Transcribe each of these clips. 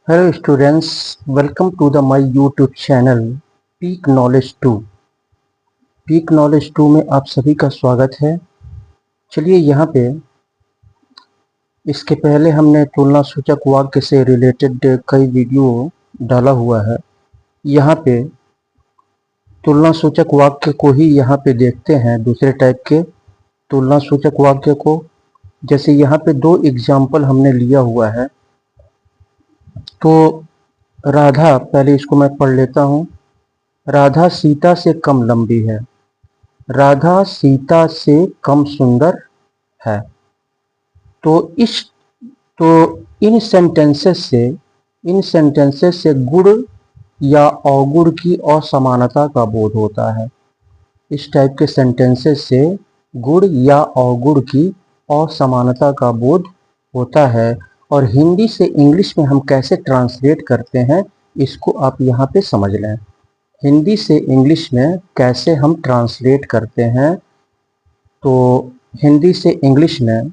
Hello students, welcome to the my YouTube channel Peak Knowledge 2। Peak Knowledge 2 में आप सभी का स्वागत है। चलिए यहाँ पे इसके पहले हमने तुलना सूचक वाक्य से रिलेटेड कई वीडियो डाला हुआ है। यहाँ पे तुलना सूचक वाक्य को ही यहाँ पे देखते हैं, दूसरे टाइप के तुलना सूचक वाक्य को। जैसे यहाँ पे दो एग्जाम्पल हमने लिया हुआ है। तो राधा, पहले इसको मैं पढ़ लेता हूँ। राधा सीता से कम लंबी है। राधा सीता से कम सुंदर है। तो इस तो इन सेंटेंसेस से गुण या अवगुण की असमानता का बोध होता है। इस टाइप के सेंटेंसेस से गुण या अवगुण की असमानता का बोध होता है। और हिंदी से इंग्लिश में हम कैसे ट्रांसलेट करते हैं, इसको आप यहाँ पे समझ लें। हिंदी से इंग्लिश में कैसे हम ट्रांसलेट करते हैं, तो हिंदी से इंग्लिश में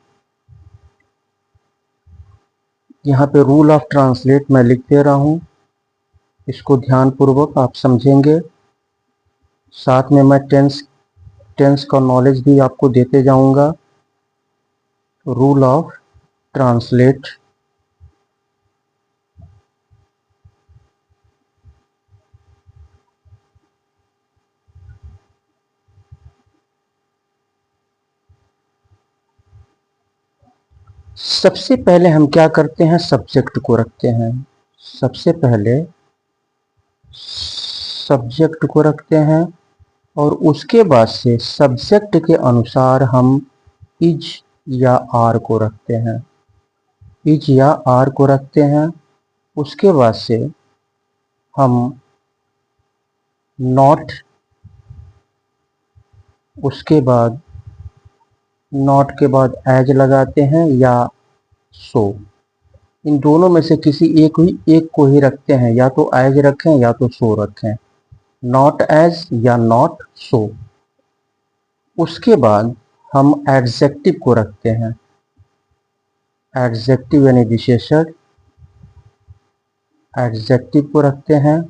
यहाँ पे रूल ऑफ ट्रांसलेट मैं लिख दे रहा हूँ, इसको ध्यानपूर्वक आप समझेंगे। साथ में मैं टेंस का नॉलेज भी आपको देते जाऊंगा। Rule of translate. सबसे पहले हम क्या करते हैं, सब्जेक्ट को रखते हैं। सबसे पहले सब्जेक्ट को रखते हैं और उसके बाद से सब्जेक्ट के अनुसार हम इज या आर को रखते हैं। इज या आर को रखते हैं। उसके बाद से हम नॉट, उसके बाद नॉट के बाद एज लगाते हैं या सो। इन दोनों में से किसी एक को ही रखते हैं, या तो एज रखें या तो सो रखें। नॉट एज या नॉट सो। उसके बाद हम एडजेक्टिव को रखते हैं। एडजेक्टिव यानी विशेषण, एडजेक्टिव को रखते हैं।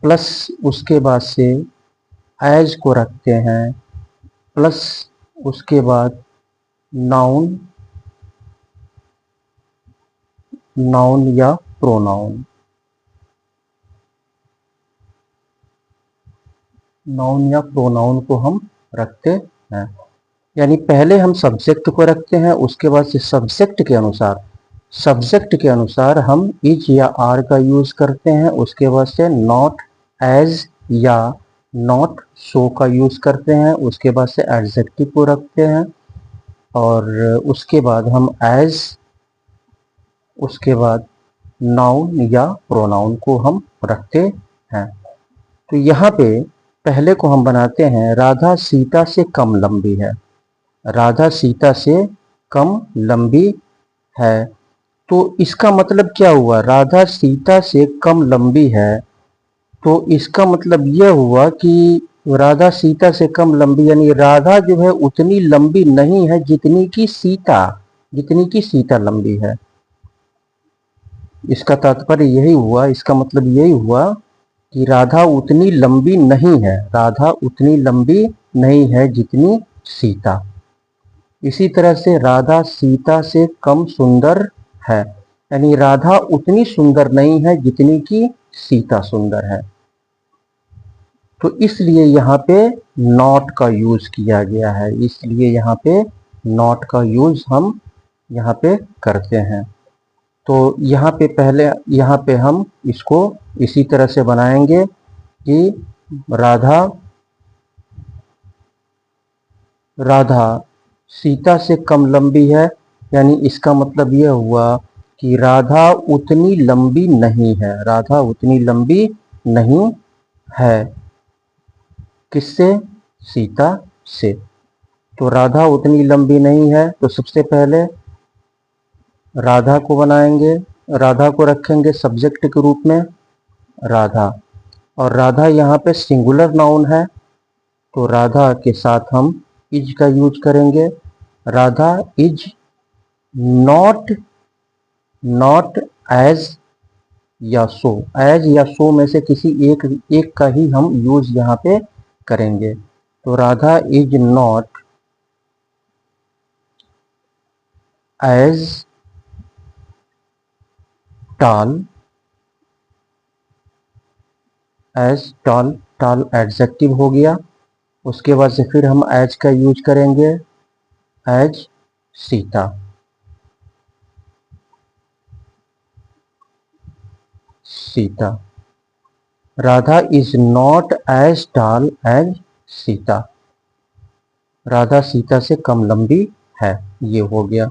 प्लस उसके बाद से एज को रखते हैं। प्लस उसके बाद नाउन, नाउन या प्रोनाउन। नाउन या प्रोनाउन को हम रखते हैं। यानी पहले हम सब्जेक्ट को रखते हैं, उसके बाद से सब्जेक्ट के अनुसार हम इज या आर का यूज करते हैं। उसके बाद से नॉट एज या नॉट सो का यूज करते हैं। उसके बाद से एडजेक्टिव को रखते हैं और उसके बाद हम एज, उसके बाद नाउन या प्रोनाउन को हम रखते हैं। तो यहाँ पे पहले को हम बनाते हैं, राधा सीता से कम लंबी है। राधा सीता से कम लंबी है। तो इसका मतलब क्या हुआ, राधा सीता से कम लंबी है, तो इसका मतलब यह हुआ कि राधा सीता से कम लंबी, यानी राधा जो है उतनी लंबी नहीं है जितनी की सीता लंबी है। इसका तात्पर्य यही हुआ, इसका मतलब यही हुआ कि राधा उतनी लंबी नहीं है, राधा उतनी लंबी नहीं है जितनी सीता। इसी तरह से राधा सीता से कम सुंदर है, यानी राधा उतनी सुंदर नहीं है जितनी कि सीता सुंदर है। तो इसलिए यहाँ पे नॉट का यूज किया गया है, इसलिए यहाँ पे नॉट का यूज हम यहाँ पे करते हैं। तो यहाँ पे पहले, यहाँ पे हम इसको इसी तरह से बनाएंगे कि राधा सीता से कम लंबी है, यानी इसका मतलब यह हुआ कि राधा उतनी लंबी नहीं है, राधा उतनी लंबी नहीं है। किससे, सीता से। तो राधा उतनी लंबी नहीं है, तो सबसे पहले राधा को बनाएंगे, राधा को रखेंगे सब्जेक्ट के रूप में, राधा। और राधा यहाँ पे सिंगुलर नाउन है, तो राधा के साथ हम इज का यूज करेंगे। Radha is not not as या सो, एज या सो में से किसी एक का ही हम यूज यहाँ पे करेंगे। तो Radha is not as tall, as tall, tall adjective हो गया। उसके बाद से फिर हम एज का यूज करेंगे, as Sita, Sita. Radha is not as tall as Sita, Radha Sita से कम लंबी है, ये हो गया।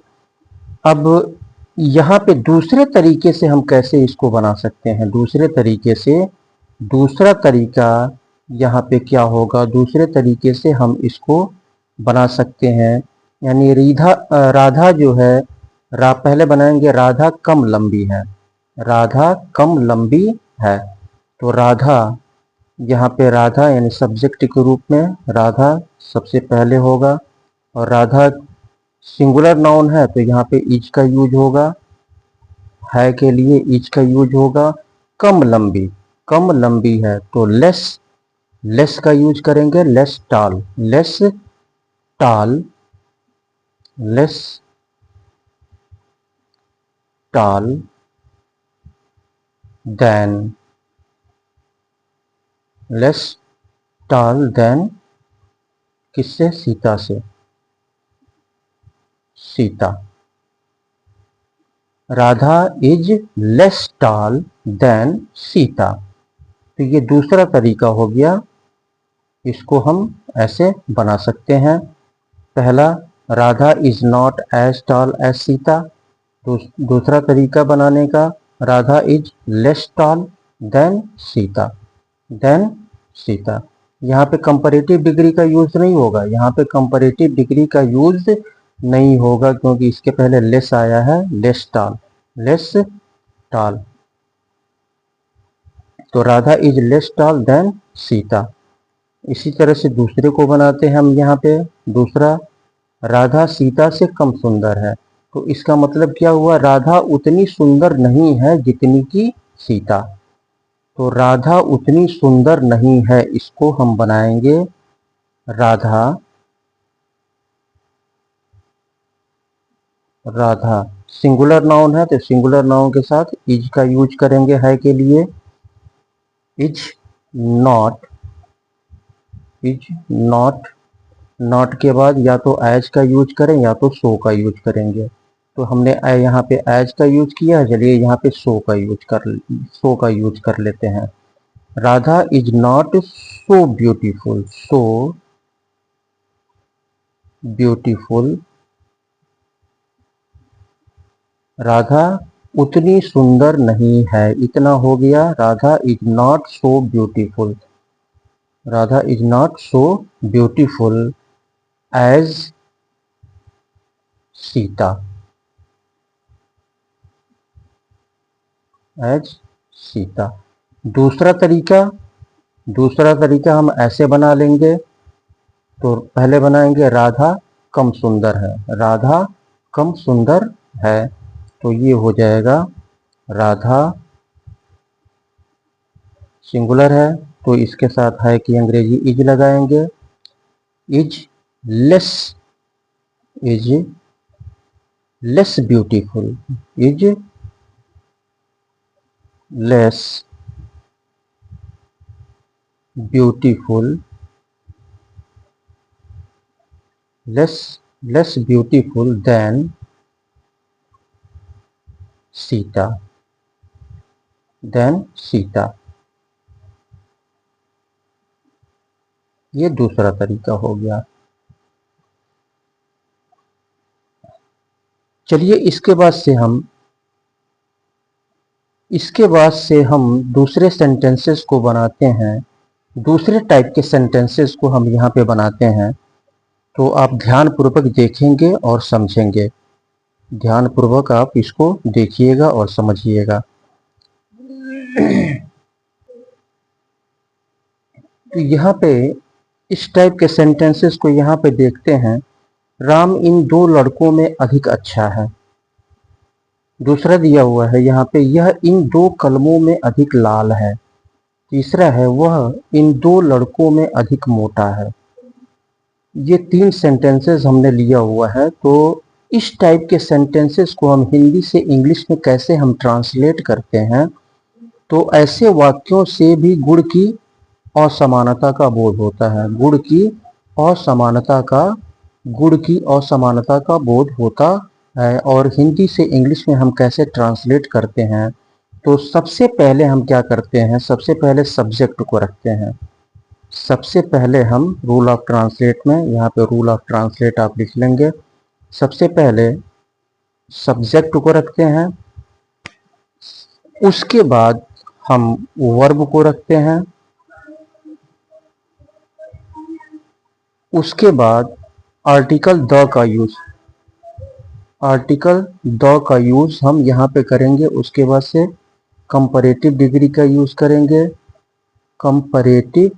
अब यहाँ पे दूसरे तरीके से हम कैसे इसको बना सकते हैं, दूसरे तरीके से, दूसरा तरीका यहाँ पे क्या होगा, दूसरे तरीके से हम इसको बना सकते हैं। यानी राधा जो है, पहले बनाएंगे राधा कम लंबी है, राधा कम लंबी है। तो राधा, यहाँ पे राधा यानी सब्जेक्ट के रूप में राधा सबसे पहले होगा, और राधा सिंगुलर नाउन है तो यहाँ पे इज का यूज होगा, है के लिए इज का यूज होगा। कम लंबी, कम लंबी है तो लेस, लेस का यूज करेंगे, less tall, less tall, less tall than, less tall than किससे, सीता से, Sita. Radha is less tall than Sita. तो ये दूसरा तरीका हो गया, इसको हम ऐसे बना सकते हैं। पहला, Radha is not as tall as Sita. दूसरा तरीका बनाने का, Radha is less tall than Sita, than Sita. यहाँ पे कंपैरेटिव डिग्री का यूज नहीं होगा, यहाँ पे कंपैरेटिव डिग्री का यूज नहीं होगा क्योंकि इसके पहले लेस आया है, लेस टॉल, लेस टॉल। तो Radha is less tall than Sita. इसी तरह से दूसरे को बनाते हैं हम यहाँ पे, दूसरा, राधा सीता से कम सुंदर है। तो इसका मतलब क्या हुआ, राधा उतनी सुंदर नहीं है जितनी की सीता। तो राधा उतनी सुंदर नहीं है, इसको हम बनाएंगे राधा, राधा सिंगुलर नाउन है तो सिंगुलर नाउन के साथ इज का यूज करेंगे, है के लिए is not, is not, not के बाद या तो एज का यूज करें या तो सो का यूज करेंगे। तो हमने यहाँ पे एज का यूज किया, चलिए यहाँ पे सो का यूज कर लेते हैं। Radha is not so beautiful, so beautiful, Radha उतनी सुंदर नहीं है, इतना हो गया। Radha is not so beautiful, Radha is not so beautiful as Sita, as Sita. दूसरा तरीका, दूसरा तरीका हम ऐसे बना लेंगे। तो पहले बनाएंगे राधा कम सुंदर है, राधा कम सुंदर है। तो ये हो जाएगा राधा सिंगुलर है तो इसके साथ है कि अंग्रेजी इज लगाएंगे, is less, is less beautiful, is less beautiful, less beautiful than Sita, than Sita. ये दूसरा तरीका हो गया। चलिए इसके बाद से हम दूसरे सेंटेंसेस को बनाते हैं, दूसरे टाइप के सेंटेंसेस को हम यहाँ पे बनाते हैं। तो आप ध्यानपूर्वक देखेंगे और समझेंगे, ध्यानपूर्वक आप इसको देखिएगा और समझिएगा। तो यहाँ पे इस टाइप के सेंटेंसेस को यहाँ पे देखते हैं। राम इन दो लड़कों में अधिक अच्छा है, दूसरा दिया हुआ है यहाँ पे, यह इन दो कलमों में अधिक लाल है। तीसरा है, वह इन दो लड़कों में अधिक मोटा है। ये 3 सेंटेंसेस हमने लिया हुआ है। तो इस टाइप के सेंटेंसेस को हम हिंदी से इंग्लिश में कैसे हम ट्रांसलेट करते हैं, तो ऐसे वाक्यों से भी असमानता का बोध होता है। गुण की असमानता का बोध होता है। और हिंदी से इंग्लिश में हम कैसे ट्रांसलेट करते हैं, तो सबसे पहले हम क्या करते हैं, सबसे पहले सब्जेक्ट को रखते हैं। सबसे पहले हम रूल ऑफ ट्रांसलेट में, यहाँ पे रूल ऑफ ट्रांसलेट आप लिख लेंगे। सबसे पहले सब्जेक्ट को रखते हैं, उसके बाद हम वर्ब को रखते हैं, उसके बाद आर्टिकल द का यूज हम यहाँ पे करेंगे। उसके बाद से कंपैरेटिव डिग्री का यूज करेंगे। कंपैरेटिव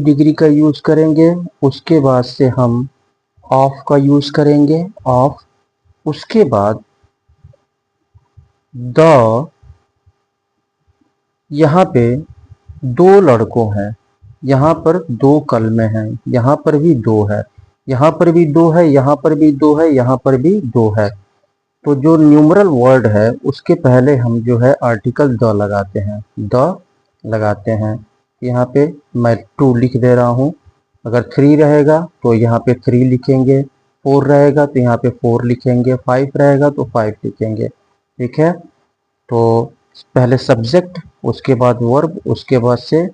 डिग्री का यूज करेंगे। उसके बाद से हम ऑफ का यूज करेंगे, ऑफ। उसके बाद द, यहाँ पे दो लड़कों हैं, यहाँ पर दो कलमे हैं, यहाँ पर भी दो है, यहाँ पर भी दो है, यहाँ पर भी दो है, यहाँ पर भी दो है। तो जो न्यूमरल वर्ड है उसके पहले हम जो है आर्टिकल द लगाते हैं। यहाँ पे मैं 2 लिख दे रहा हूँ। अगर 3 रहेगा तो यहाँ पे 3 लिखेंगे, 4 रहेगा तो यहाँ पे 4 लिखेंगे, 5 रहेगा तो 5 लिखेंगे। ठीक है, तो पहले सब्जेक्ट, उसके बाद वर्ब, उसके बाद से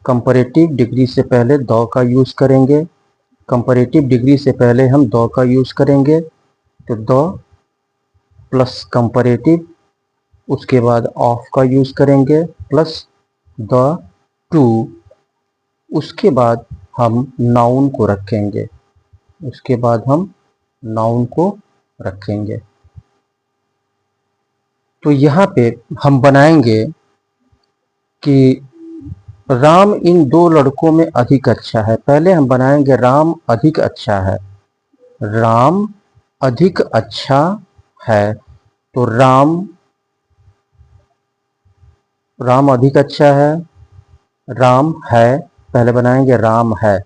कंपैरेटिव डिग्री से पहले द का यूज करेंगे। कंपैरेटिव डिग्री से पहले हम द का यूज करेंगे, तो द प्लस कंपैरेटिव। उसके बाद ऑफ का यूज करेंगे प्लस द टू। उसके बाद हम नाउन को रखेंगे, तो यहाँ पे हम बनाएंगे कि राम इन दो लड़कों में अधिक अच्छा है। पहले हम बनाएंगे राम अधिक अच्छा है। राम अधिक अच्छा है, तो राम अधिक अच्छा है। राम है, पहले बनाएंगे राम है,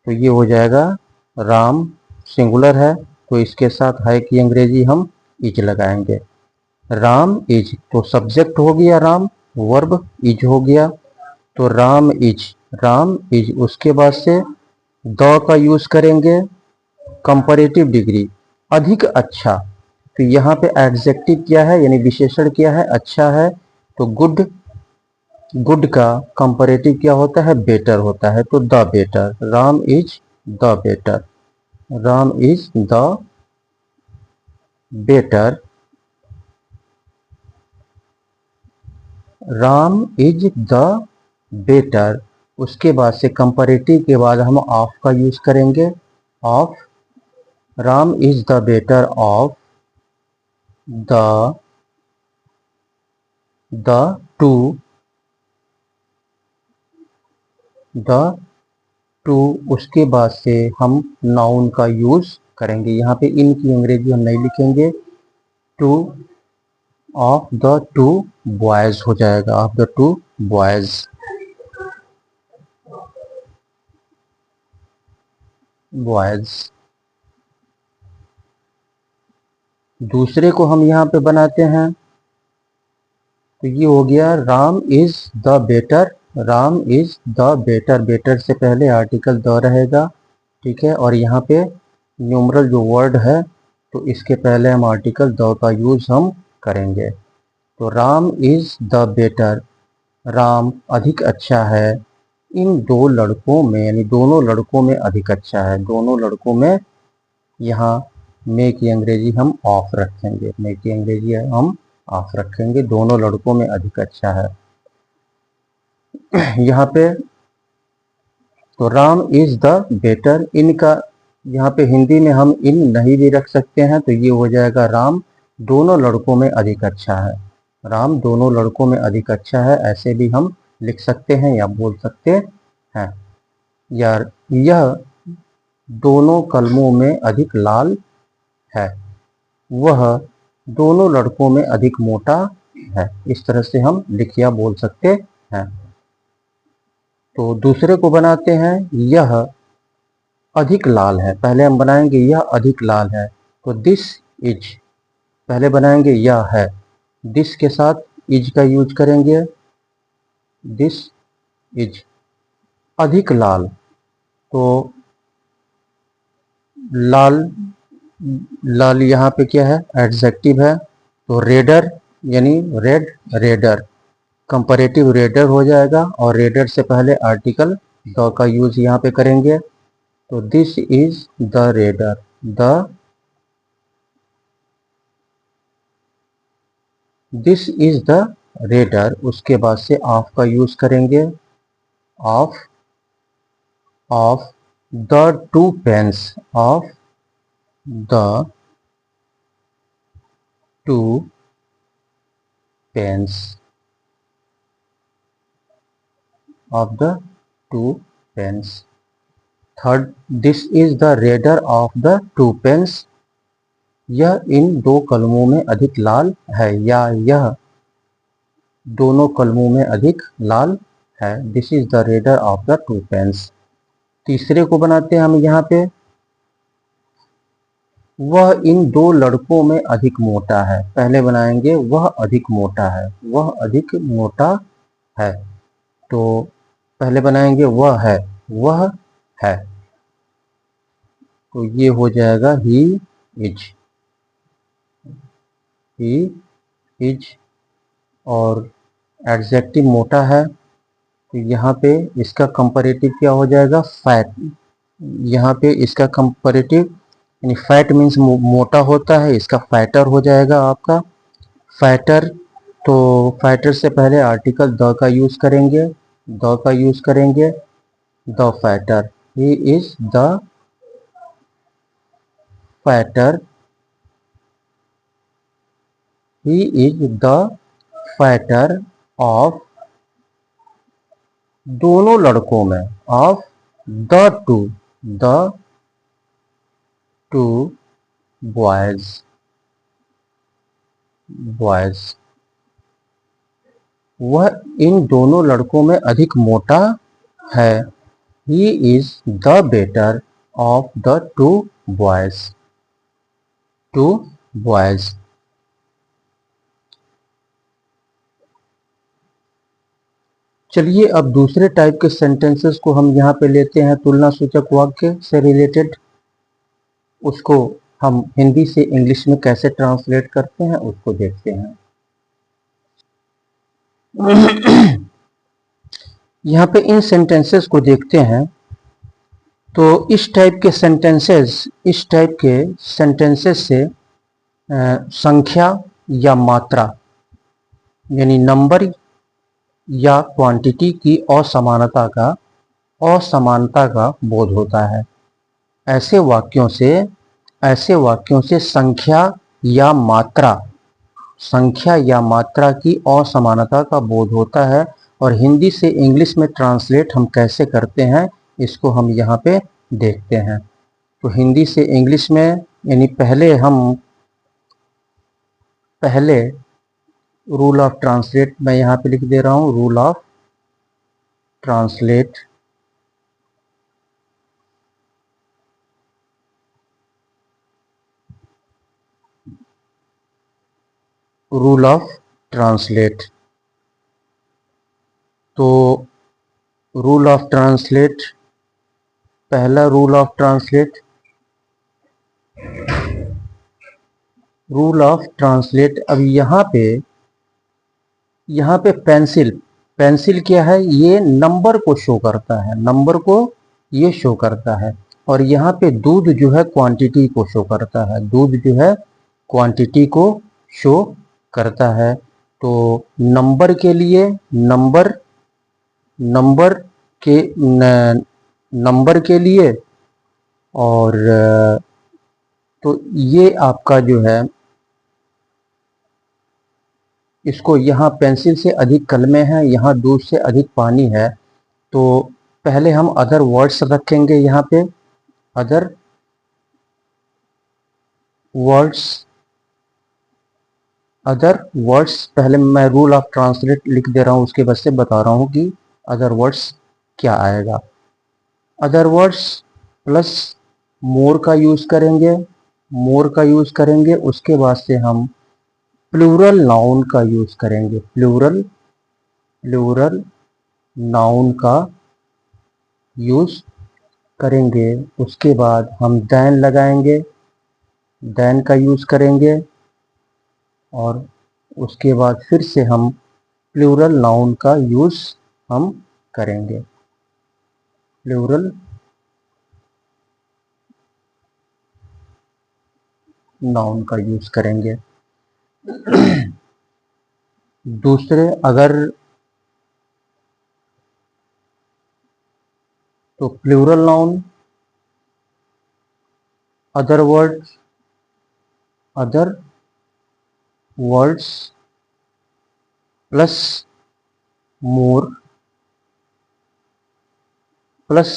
तो ये हो जाएगा राम सिंगुलर है, तो इसके साथ है की अंग्रेजी हम इज लगाएंगे। राम इज, तो सब्जेक्ट हो गया राम, वर्ब इज हो गया, तो राम इज। उसके बाद से द का यूज करेंगे। कंपैरेटिव डिग्री अधिक अच्छा, तो यहाँ पे एडजेक्टिव क्या है, यानी विशेषण क्या है, अच्छा है, तो गुड का कंपैरेटिव क्या होता है, बेटर होता है, तो the better. Ram is the better, Ram is the better. उसके बाद से कंपैरेटिव के बाद हम ऑफ का यूज करेंगे, of. Ram is the better of the to. उसके बाद से हम नाउन का यूज करेंगे। यहाँ पे इन की अंग्रेजी हम नहीं लिखेंगे, two of the two boys हो जाएगा, ऑफ द टू बॉयज। दूसरे को हम यहाँ पे बनाते हैं, तो ये हो गया Ram is the better. Better से पहले आर्टिकल द रहेगा, ठीक है। और यहाँ पे न्यूमरल जो वर्ड है, तो इसके पहले हम आर्टिकल द का यूज हम करेंगे। तो Ram is the better, Ram अधिक अच्छा है इन दो लड़कों में, यानी दोनों लड़कों में अधिक अच्छा है। दोनों लड़कों में, यहाँ में की अंग्रेजी हम ऑफ रखेंगे, दोनों लड़कों में अधिक अच्छा है। यहाँ पे तो राम इज द बेटर, इनका यहाँ पे हिंदी में हम इन नहीं भी रख सकते हैं, तो ये हो जाएगा राम दोनों लड़कों में अधिक अच्छा है। राम दोनों लड़कों में अधिक अच्छा है, ऐसे भी हम लिख सकते हैं या बोल सकते हैं। या यह दोनों कलमों में अधिक लाल है, वह दोनों लड़कों में अधिक मोटा है। इस तरह से हम लिखिया बोल सकते हैं। तो दूसरे को बनाते हैं, यह अधिक लाल है। पहले हम बनाएंगे यह अधिक लाल है, तो दिस इज। पहले बनाएंगे यह है, दिस के साथ इज का यूज करेंगे, दिस इज। अधिक लाल, तो लाल, लाल यहाँ पे क्या है, एडजेक्टिव है। तो रेडर यानी रेड, रेडर कंपैरेटिव रेडर हो जाएगा, और रेडर से पहले आर्टिकल द का यूज यहाँ पे करेंगे। तो this is the redder, this is the redder. उसके बाद से ऑफ का यूज करेंगे, of, of the two pens, of the two pens, of the two pens. Third, this is the redder of the two pens. यह इन दो कलमों में अधिक लाल है, या यह दोनों कलमों में अधिक लाल है। This is the redder of the two pens. तीसरे को बनाते हैं हम यहाँ पे, वह इन दो लड़कों में अधिक मोटा है। पहले बनाएंगे वह अधिक मोटा है, वह अधिक मोटा है। तो पहले बनाएंगे वह है, वह है, तो ये हो जाएगा ही इज, ही इज। और एडजेक्टिव मोटा है, तो यहाँ पे इसका कंपैरेटिव क्या हो जाएगा, फैट। यहाँ पे इसका कंपैरेटिव यानी फैट मीन्स मोटा होता है, इसका फैटर हो जाएगा आपका, फैटर। तो फैटर से पहले आर्टिकल द का यूज करेंगे, द का यूज करेंगे, the fatter. He is the fatter, he is the fatter of दोनों लड़कों में, of the two boys, boys. वह इन दोनों लड़कों में अधिक मोटा है। He is the better of the two boys, two boys. चलिए अब दूसरे टाइप के सेंटेंसेस को हम यहाँ पे लेते हैं, तुलना सूचक वाक्य से रिलेटेड। उसको हम हिंदी से इंग्लिश में कैसे ट्रांसलेट करते हैं उसको देखते हैं। यहाँ पे इन सेंटेंसेस को देखते हैं, तो इस टाइप के सेंटेंसेस से संख्या या मात्रा यानी नंबर या क्वांटिटी की असमानता का बोध होता है। ऐसे वाक्यों से संख्या या मात्रा की असमानता का बोध होता है। और हिंदी से इंग्लिश में ट्रांसलेट हम कैसे करते हैं इसको हम यहाँ पे देखते हैं। तो हिंदी से इंग्लिश में यानी पहले रूल ऑफ ट्रांसलेट मैं यहाँ पे लिख दे रहा हूँ, rule of translate. Rule of translate, तो रूल ऑफ ट्रांसलेट, पहला rule of translate, rule of translate. अब यहाँ पे पेंसिल क्या है, ये नंबर को शो करता है, नंबर को ये शो करता है। और यहाँ पे दूध जो है क्वांटिटी को शो करता है, दूध जो है क्वांटिटी को शो करता है। तो नंबर के लिए नंबर के लिए, और तो ये आपका जो है, इसको यहाँ पेंसिल से अधिक कलमें हैं, यहाँ दूध से अधिक पानी है। तो पहले हम अदर वर्ड्स रखेंगे यहाँ पे, अदर वर्ड्स, अदर वर्ड्स। पहले मैं रूल ऑफ ट्रांसलेट लिख दे रहा हूँ, उसके बाद से बता रहा हूँ कि अदर वर्ड्स क्या आएगा। अदर वर्ड्स प्लस मोर का यूज करेंगे, मोर का यूज करेंगे। उसके बाद से हम प्लूरल नाउन का यूज करेंगे, प्लूरल, प्लूरल नाउन का यूज करेंगे। उसके बाद हम देन लगाएंगे, देन का यूज करेंगे। और उसके बाद फिर से हम प्लूरल नाउन का यूज हम करेंगे, प्लूरल नाउन का यूज करेंगे। दूसरे अगर तो plural noun, other words, other words plus more plus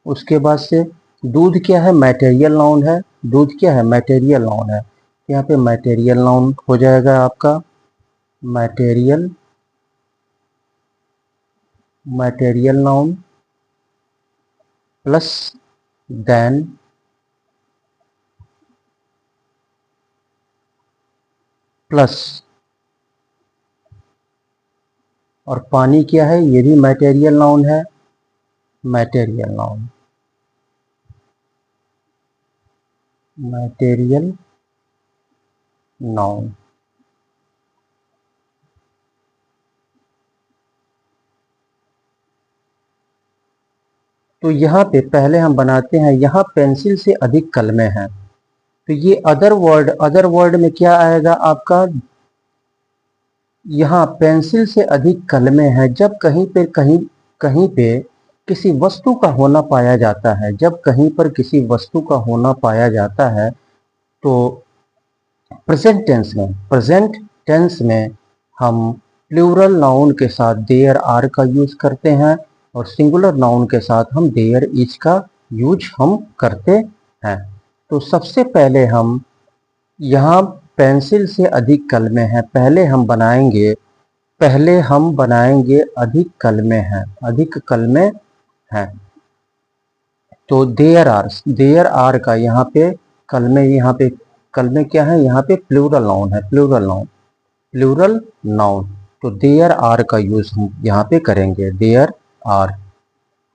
उसके बाद से दूध क्या है, मटेरियल नाउन है। दूध क्या है, मटेरियल नाउन है। यहाँ पे मटेरियल नाउन हो जाएगा आपका, material, material noun plus than plus, और पानी क्या है, ये भी मटेरियल नाउन है, मटेरियल नाउन, मटेरियल नाउन। तो यहाँ पे पहले हम बनाते हैं, यहाँ पेंसिल से अधिक कलमें हैं, तो ये अदर वर्ड, अदर वर्ड में क्या आएगा आपका, यहाँ पेंसिल से अधिक कलमें हैं। जब कहीं पे कहीं पे किसी वस्तु का होना पाया जाता है, जब कहीं पर किसी वस्तु का होना पाया जाता है, तो प्रेजेंट टेंस में, प्रेजेंट टेंस में हम प्लूरल नाउन के साथ देयर आर का यूज करते हैं, और सिंगुलर नाउन के साथ हम देयर इज का यूज हम करते हैं। तो सबसे पहले हम यहाँ पेंसिल से अधिक कलमें हैं, पहले हम बनाएंगे, पहले हम बनाएंगे अधिक कलमें हैं, अधिक कलमें हैं। तो देयर आर का यहाँ पे कलमें, यहाँ पे कलमें क्या है, यहाँ पे प्लूरल नाउन है, प्लूरल नाउन, प्लूरल नाउन। तो देयर आर का यूज हम यहाँ पे करेंगे, देयर आर।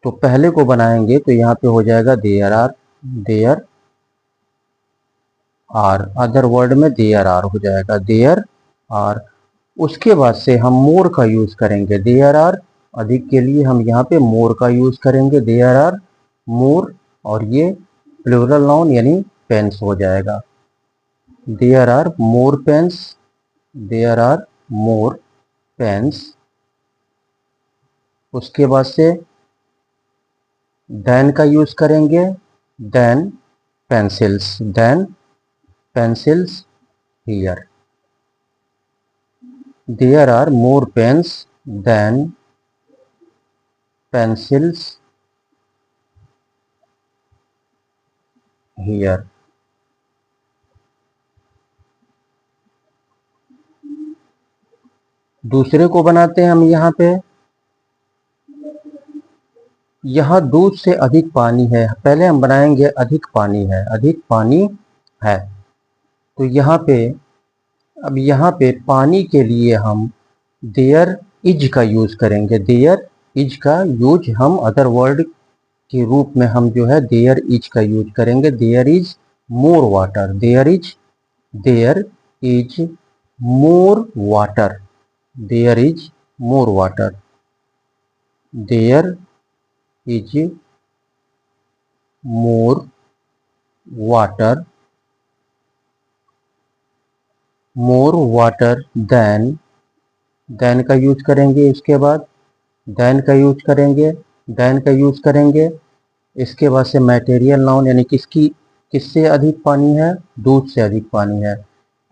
तो पहले को बनाएंगे तो यहाँ पे हो जाएगा there are, there are, other word में देयर आर हो जाएगा, देयर आर। उसके बाद से हम मोर का यूज करेंगे, देयर आर, अधिक के लिए हम यहाँ पे मोर का यूज करेंगे, देयर आर मोर, और ये प्लूरल नाउन यानी पेन्स हो जाएगा, there are more pens, there are more pens. उसके बाद से देन का यूज करेंगे, than pencils, than pencils here, there are more pens than pencils here. दूसरे को बनाते हैं हम यहाँ पे, यहाँ दूध से अधिक पानी है, पहले हम बनाएंगे अधिक पानी है, अधिक पानी है। तो यहाँ पे, अब यहाँ पे पानी के लिए हम देयर इज का यूज करेंगे, देयर इज का यूज हम अदर वर्ड के रूप में हम जो है देयर इज का यूज करेंगे, there is more water, there is, there is more water, there is more water, there is more water, more water than, than का यूज करेंगे। इसके बाद देन का यूज करेंगे, देन का यूज करेंगे। इसके बाद से मटेरियल नाउन यानी किसकी, किससे अधिक पानी है, दूध से अधिक पानी है,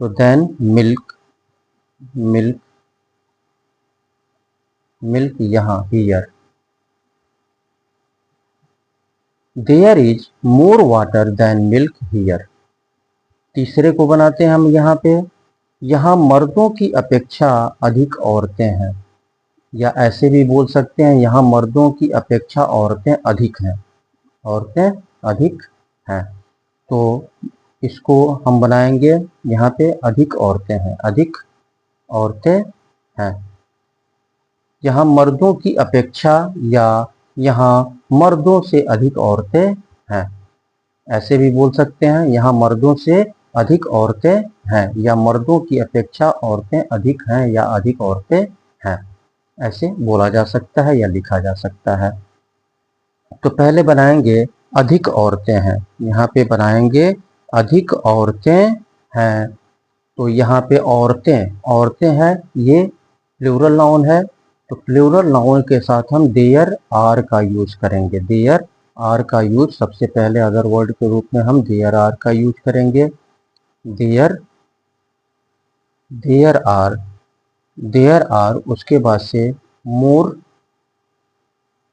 तो देन मिल्क, मिल्क, मिल्क यहाँ here, there is more water than milk here. तीसरे को बनाते हैं हम यहाँ पे, यहाँ मर्दों की अपेक्षा अधिक औरतें हैं, या ऐसे भी बोल सकते हैं यहाँ मर्दों की अपेक्षा औरतें अधिक हैं, औरतें अधिक हैं। तो इसको हम बनाएंगे यहाँ पे अधिक औरतें हैं, अधिक औरतें हैं। यहाँ मर्दों की अपेक्षा या यहाँ मर्दों से अधिक औरतें हैं, ऐसे भी बोल सकते हैं यहाँ मर्दों से अधिक औरतें हैं, या मर्दों की अपेक्षा औरतें अधिक हैं या अधिक औरतें हैं, ऐसे बोला जा सकता है या लिखा जा सकता है। तो पहले बनाएंगे अधिक औरतें हैं, यहाँ पे बनाएंगे अधिक औरतें हैं। तो यहाँ पे औरतें औरतें हैं, ये प्लूरल नाउन है, तो प्लूरल नाउन के साथ हम देयर आर का यूज करेंगे। देयर आर का यूज सबसे पहले अदर वर्ड के रूप में हम देयर आर का यूज करेंगे। There there are there are, उसके बाद से more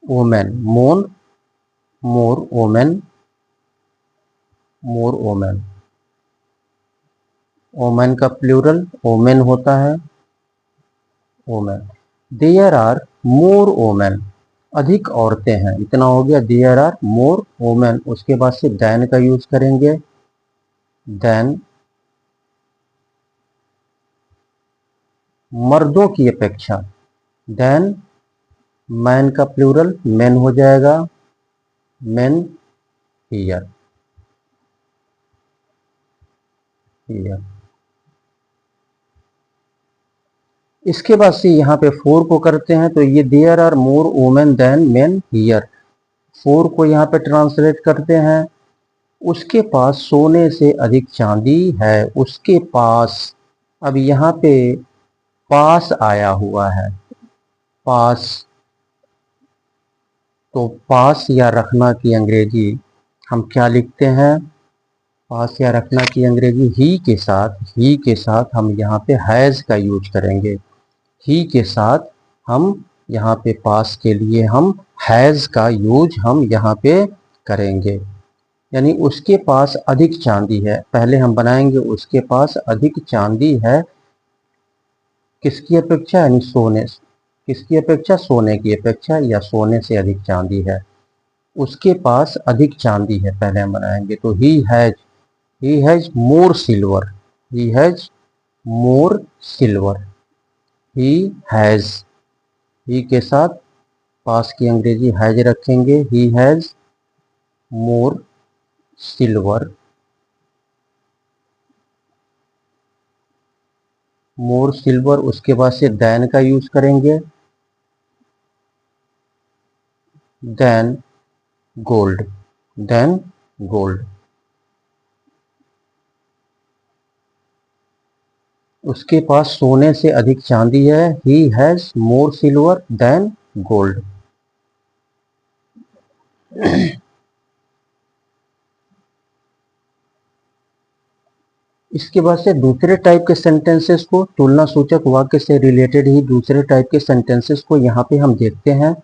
women, more women, more women. Women का प्लूरल वोमेन होता है, women. There are more women, अधिक औरतें हैं, इतना हो गया। देयर आर मोर वोमेन, उसके बाद से देन का यूज करेंगे। देन मर्दों की अपेक्षा, देन मैन का प्लूरल मेन हो जाएगा, मेन हियर, हियर। इसके बाद से यहाँ पे फोर को करते हैं, तो ये there are more women than men here, four को यहाँ पे ट्रांसलेट करते हैं। उसके पास सोने से अधिक चांदी है, उसके पास। अब यहाँ पे पास आया हुआ है, पास। तो पास या रखना की अंग्रेजी हम क्या लिखते हैं? पास या रखना की अंग्रेजी ही के साथ हम यहाँ पे हैज़ का यूज करेंगे। ही के साथ हम यहाँ पे पास के लिए हम हैज़ का यूज हम यहाँ पे करेंगे। यानी उसके पास अधिक चांदी है, पहले हम बनाएंगे उसके पास अधिक चांदी है, किसकी अपेक्षा? यानी सोने, किसकी अपेक्षा? सोने की अपेक्षा, या सोने से अधिक चांदी है, उसके पास अधिक चांदी है, पहले हम बनाएंगे। तो he has more silver, he has more silver, he has, he के साथ पास की अंग्रेजी हैज रखेंगे। He has more silver, more silver. उसके बाद से देन का यूज करेंगे, देन गोल्ड, देन गोल्ड। उसके पास सोने से अधिक चांदी है, he has more silver than gold. इसके बाद से दूसरे टाइप के सेंटेंसेस को, तुलना सूचक वाक्य से रिलेटेड ही दूसरे टाइप के सेंटेंसेस को यहाँ पे हम देखते हैं।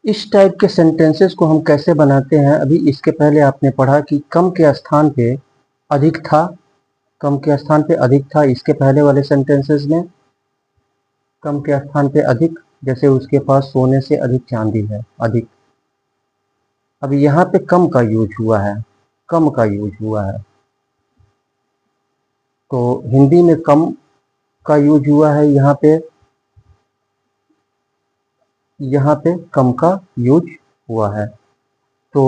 इस टाइप के सेंटेंसेस को हम कैसे बनाते हैं? अभी इसके पहले आपने पढ़ा कि कम के स्थान पे अधिक था, कम के स्थान पे अधिक था। इसके पहले वाले सेंटेंसेस में कम के स्थान पे अधिक, जैसे उसके पास सोने से अधिक चांदी है, अधिक। अब यहाँ पे कम का यूज हुआ है, कम का यूज हुआ है, तो हिंदी में कम का यूज हुआ है। यहाँ पे कम का यूज हुआ है। तो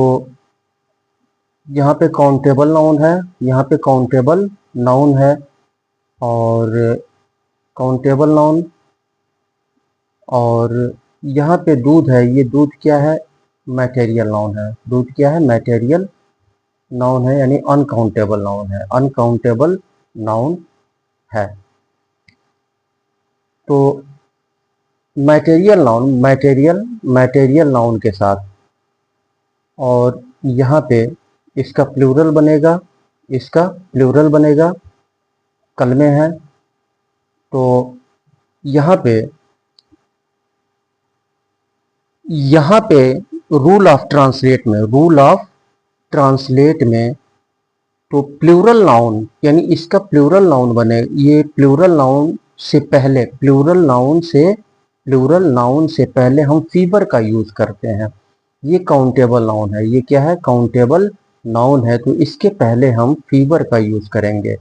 यहाँ पे काउंटेबल नाउन है, यहाँ पे काउंटेबल नाउन है, और काउंटेबल नाउन। और यहाँ पे दूध है, ये दूध क्या है? मैटेरियल नाउन है। दूध क्या है? मैटेरियल नाउन है, यानी अनकाउंटेबल नाउन है, अनकाउंटेबल नाउन है। तो मैटेरियल नाउन, मैटेरियल नाउन के साथ, और यहाँ पे इसका प्लूरल बनेगा, इसका प्लूरल बनेगा, कल में है। तो यहाँ पे यहाँ पे रूल ऑफ ट्रांसलेट में तो प्लूरल नाउन यानी इसका प्लूरल नाउन बने, ये प्लूरल नाउन से पहले हम फीवर का यूज करते हैं। ये काउंटेबल नाउन है, ये क्या है, काउंटेबल नाउन है, तो इसके पहले हम फीवर का यूज करेंगे।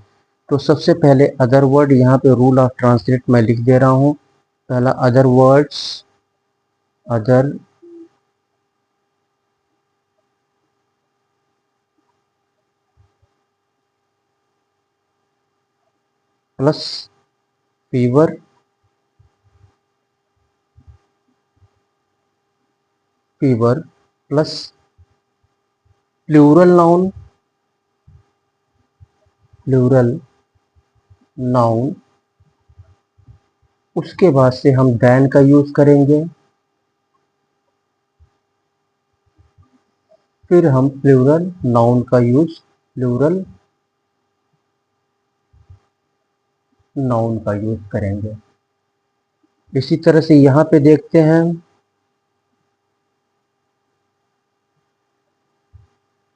तो सबसे पहले अदर वर्ड, यहाँ पे रूल ऑफ ट्रांसलेट मैं लिख दे रहा हूँ। पहला other words, other plus fewer, fewer plus plural noun, plural noun, उसके बाद से हम देन का यूज करेंगे, फिर हम प्लूरल नाउन का यूज, प्लूरल नाउन का यूज करेंगे। इसी तरह से यहाँ पे देखते हैं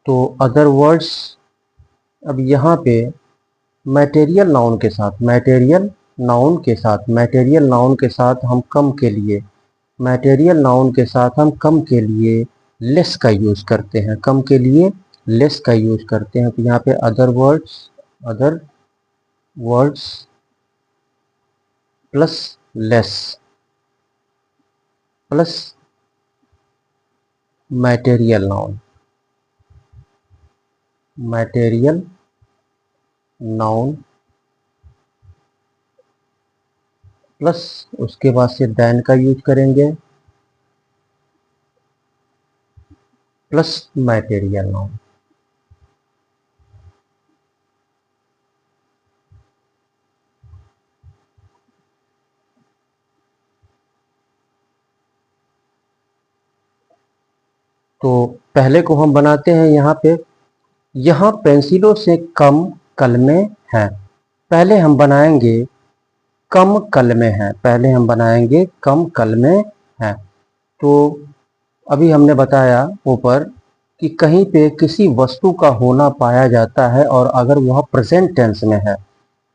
तो अदर वर्ड्स, अब यहाँ पे मटेरियल नाउन के साथ, मटेरियल नाउन के साथ हम कम के लिए, मटेरियल नाउन के साथ हम कम के लिए लेस का यूज करते हैं, कम के लिए लेस का यूज करते हैं। तो यहाँ पे other words plus less plus material noun, material noun plus उसके बाद से देन का यूज करेंगे, प्लस मटेरियल नाउन। तो पहले को हम बनाते हैं यहाँ पे, यहाँ पेंसिलों से कम कलमें हैं, पहले हम बनाएंगे कम कलमें हैं, पहले हम बनाएंगे कम कलमें हैं। तो अभी हमने बताया ऊपर कि कहीं पे किसी वस्तु का होना पाया जाता है और अगर वह प्रेजेंट टेंस में है,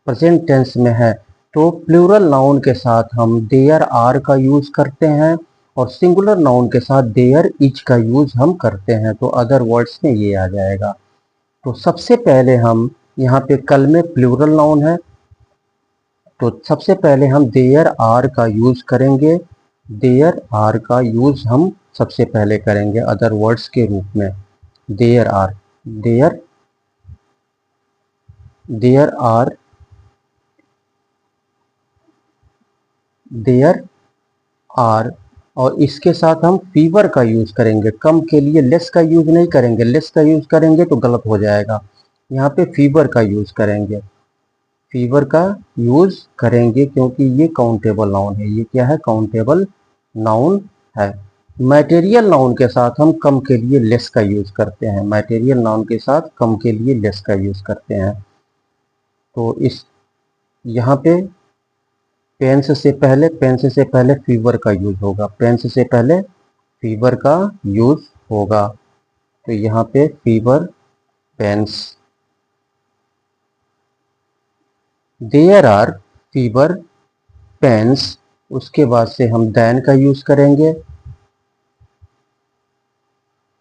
प्रेजेंट टेंस में है तो प्लूरल नाउन के साथ हम देयर आर का यूज करते हैं और सिंगुलर नाउन के साथ देयर इज का यूज हम करते हैं। तो अदर वर्ड्स में ये आ जाएगा। तो सबसे पहले हम यहाँ पे कल में प्लूरल नाउन है, तो सबसे पहले हम देयर आर का यूज करेंगे, देयर आर का यूज हम सबसे पहले करेंगे अदर वर्ड्स के रूप में। There are, there there are, there are, और इसके साथ हम फीवर का यूज करेंगे, कम के लिए लेस का यूज नहीं करेंगे, लेस का यूज करेंगे तो गलत हो जाएगा। यहाँ पे फीवर का यूज करेंगे, फीवर का यूज करेंगे क्योंकि ये काउंटेबल नाउन है, ये क्या है, काउंटेबल नाउन है। मटेरियल नाउन के साथ हम कम के लिए लेस का यूज करते हैं, मटेरियल नाउन के साथ कम के लिए लेस का यूज करते हैं। तो इस यहाँ पे पेंस से पहले फीवर का यूज होगा, पेंस से पहले फीवर का यूज होगा। तो यहाँ पे fewer pens, there are fewer pens, उसके बाद से हम देन का यूज करेंगे,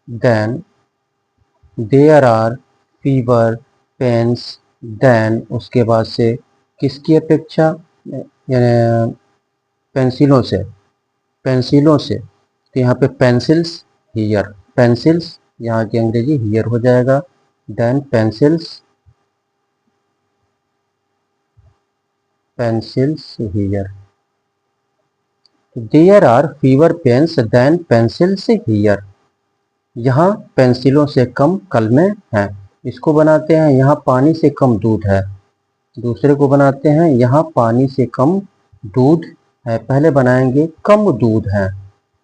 than there are fewer pens than, उसके बाद से किसकी अपेक्षा, यानी पेंसिलों से, पेंसिलों से। तो यहाँ पे पेंसिल्स हियर, पेंसिल्स यहाँ की अंग्रेजी हियर हो जाएगा, than pencils, pencils here. There are fewer pens than pencils here, यहाँ पेंसिलों से कम कलमें हैं। इसको बनाते हैं यहाँ पानी से कम दूध है, दूसरे को बनाते हैं यहाँ पानी से कम दूध है। पहले बनाएंगे कम दूध है,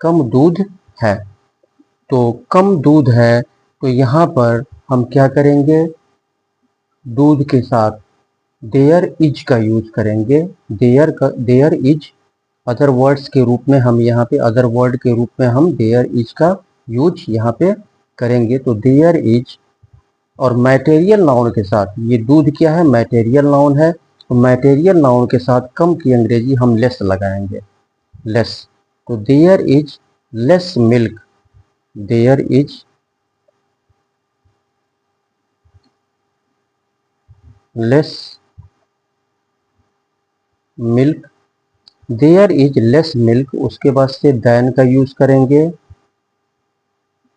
कम दूध है। तो कम दूध है तो यहाँ पर हम क्या करेंगे, दूध के साथ देयर इज का यूज करेंगे, देयर इज, अदर वर्ड्स के रूप में हम यहाँ पे अदर वर्ड के रूप में हम देयर इज का यूज यहाँ पे करेंगे। तो देयर इज और मैटेरियल नाउन के साथ, ये दूध क्या है, मैटेरियल नाउन है, तो मैटेरियल नाउन के साथ कम की अंग्रेजी हम लेस लगाएंगे, लेस। तो there is less milk, there is less milk, there is less milk. उसके बाद से देन का यूज करेंगे,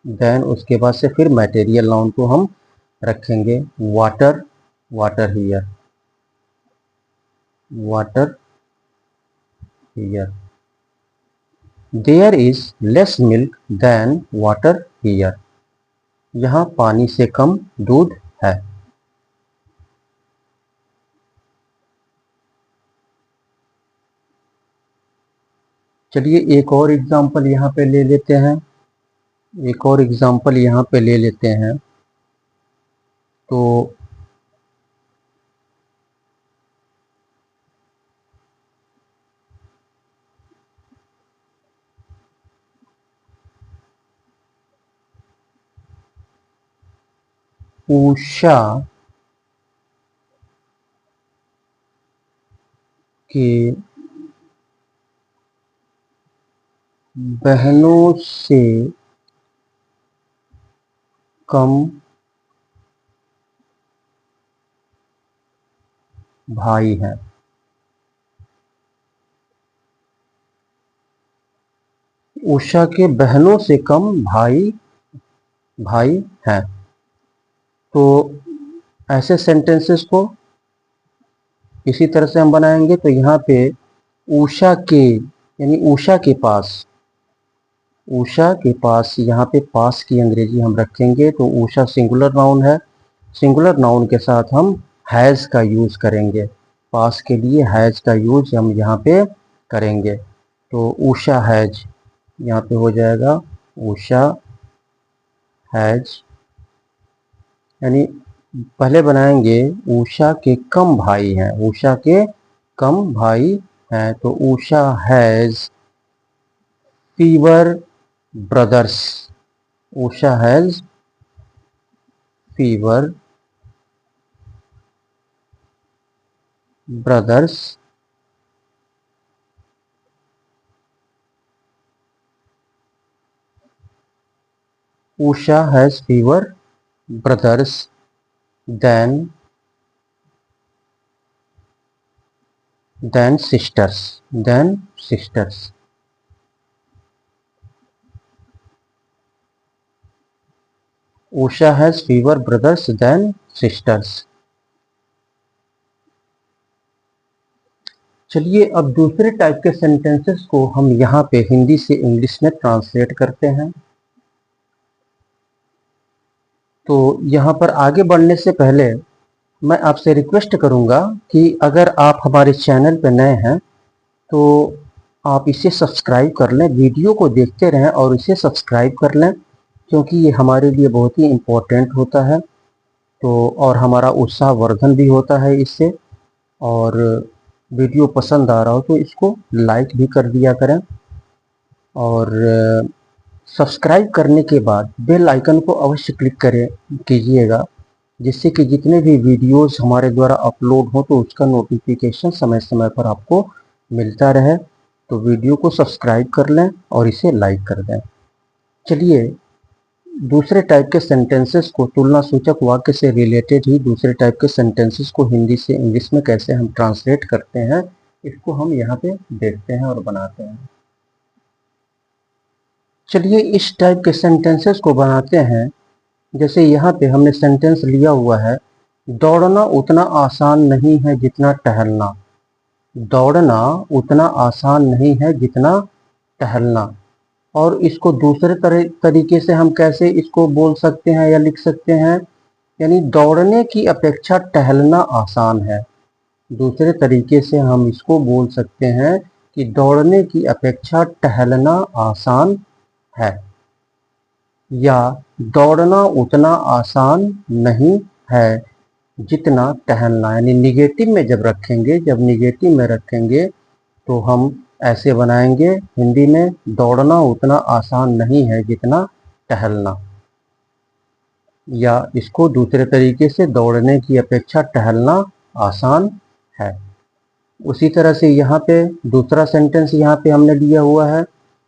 देन उसके बाद से फिर मैटेरियल नाउन को हम रखेंगे, water, water here, water here. There is less milk than water here, यहाँ पानी से कम दूध है। चलिए एक और एग्जांपल यहाँ पे ले लेते हैं, एक और एग्जांपल यहाँ पे ले लेते हैं। तो उषा के बहनों से कम भाई हैं। उषा के बहनों से कम भाई हैं। तो ऐसे सेंटेंसेस को इसी तरह से हम बनाएंगे। तो यहाँ पे उषा के यानी उषा के पास, उषा के पास, यहाँ पे पास की अंग्रेजी हम रखेंगे। तो उषा सिंगुलर नाउन है, सिंगुलर नाउन के साथ हम हैज़ का यूज करेंगे, पास के लिए हैज़ का यूज हम यहाँ पे करेंगे। तो उषा हैज, यहाँ पे हो जाएगा उषा हैज, यानी पहले बनाएंगे उषा के कम भाई हैं, उषा के कम भाई हैं। तो Usha has fewer brothers, Usha has fewer brothers. Usha has fewer brothers than sisters, than sisters। Usha has fewer brothers than sisters। चलिए अब दूसरे टाइप के सेंटेंसेस को हम यहाँ पे हिंदी से इंग्लिश में ट्रांसलेट करते हैं। तो यहाँ पर आगे बढ़ने से पहले मैं आपसे रिक्वेस्ट करूँगा कि अगर आप हमारे चैनल पर नए हैं तो आप इसे सब्सक्राइब कर लें, वीडियो को देखते रहें और इसे सब्सक्राइब कर लें, क्योंकि ये हमारे लिए बहुत ही इम्पोर्टेंट होता है। तो और हमारा उत्साहवर्धन भी होता है इससे। और वीडियो पसंद आ रहा हो तो इसको लाइक भी कर दिया करें। और सब्सक्राइब करने के बाद बेल आइकन को अवश्य क्लिक करें कीजिएगा, जिससे कि जितने भी वीडियोस हमारे द्वारा अपलोड हो तो उसका नोटिफिकेशन समय समय पर आपको मिलता रहे। तो वीडियो को सब्सक्राइब कर लें और इसे लाइक कर दें। चलिए दूसरे टाइप के सेंटेंसेस को, तुलना सूचक वाक्य से रिलेटेड ही दूसरे टाइप के सेंटेंसेस को हिंदी से इंग्लिश में कैसे हम ट्रांसलेट करते हैं, इसको हम यहाँ पे देखते हैं और बनाते हैं। चलिए इस टाइप के सेंटेंसेस को बनाते हैं। जैसे यहाँ पे हमने सेंटेंस लिया हुआ है, दौड़ना उतना आसान नहीं है जितना टहलना। दौड़ना उतना आसान नहीं है जितना टहलना। और इसको दूसरे तरीके से हम कैसे इसको बोल सकते हैं या लिख सकते हैं, यानी दौड़ने की अपेक्षा टहलना आसान है। दूसरे तरीके से हम इसको बोल सकते हैं कि दौड़ने की अपेक्षा टहलना आसान है, या दौड़ना उतना आसान नहीं है जितना टहलना। यानी निगेटिव में जब रखेंगे, जब निगेटिव में रखेंगे तो हम ऐसे बनाएंगे हिंदी में, दौड़ना उतना आसान नहीं है जितना टहलना, या इसको दूसरे तरीके से दौड़ने की अपेक्षा टहलना आसान है। उसी तरह से यहाँ पे दूसरा सेंटेंस यहाँ पे हमने लिया हुआ है,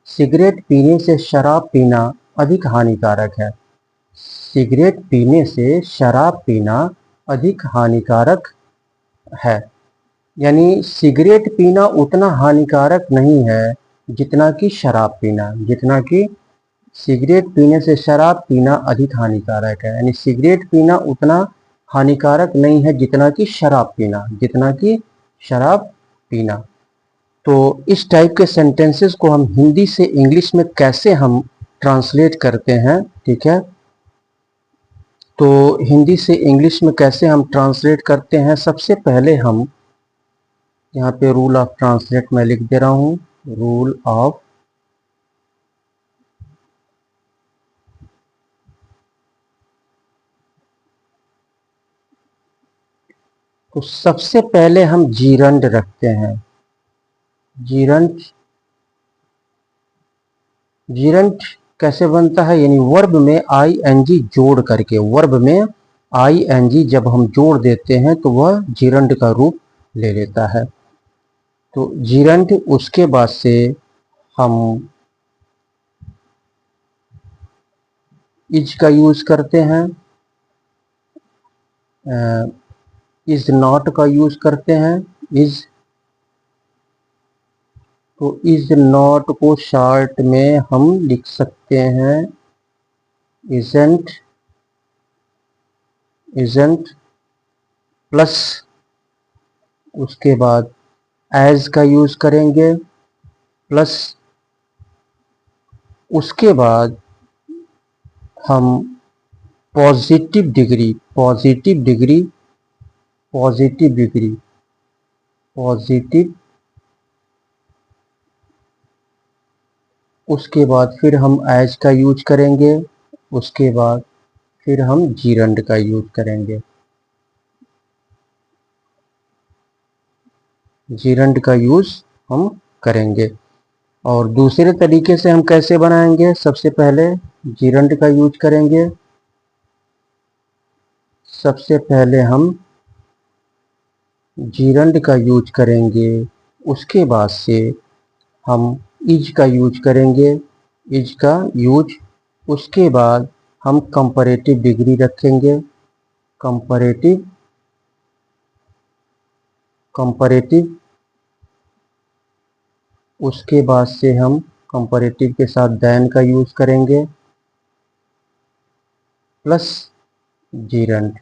सिगरेट पीने से शराब पीना अधिक हानिकारक है। सिगरेट पीने से शराब पीना अधिक हानिकारक है, यानी सिगरेट पीना उतना हानिकारक नहीं है जितना कि शराब पीना, जितना कि सिगरेट पीने से शराब पीना अधिक हानिकारक है, यानी सिगरेट पीना उतना हानिकारक नहीं है जितना कि शराब पीना, जितना कि शराब पीना। तो इस टाइप के सेंटेंसेस को हम हिंदी से इंग्लिश में कैसे हम ट्रांसलेट करते हैं, ठीक है। तो हिंदी से इंग्लिश में कैसे हम ट्रांसलेट करते हैं, सबसे पहले हम यहाँ पे रूल ऑफ ट्रांसलेट मैं लिख दे रहा हूँ, रूल ऑफ तो सबसे पहले हम जीरंड रखते हैं। जीरंड, जीरंड कैसे बनता है, यानी वर्ब में आई एन जी जोड़ करके, वर्ब में आई एन जी जब हम जोड़ देते हैं तो वह जीरंड का रूप ले लेता है। तो जीरंड, उसके बाद से हम इज का यूज करते हैं, इज नॉट का यूज करते हैं, इज, तो इज नॉट को शॉर्ट में हम लिख सकते हैं इजंट, इजंट प्लस उसके बाद एज का यूज करेंगे, प्लस उसके बाद हम positive degree, positive degree, positive degree, positive, उसके बाद फिर हम एज का यूज करेंगे, उसके बाद फिर हम जीरंड का यूज करेंगे, जीरंड का यूज हम करेंगे। और दूसरे तरीके से हम कैसे बनाएंगे, सबसे पहले जीरंड का यूज करेंगे, सबसे पहले हम जीरंड का यूज करेंगे, उसके बाद से हम इज का यूज करेंगे, इज का यूज, उसके बाद हम कंपैरेटिव डिग्री रखेंगे, कंपैरेटिव, कंपैरेटिव, उसके बाद से हम कंपैरेटिव के साथ देन का यूज करेंगे, प्लस जीरंड।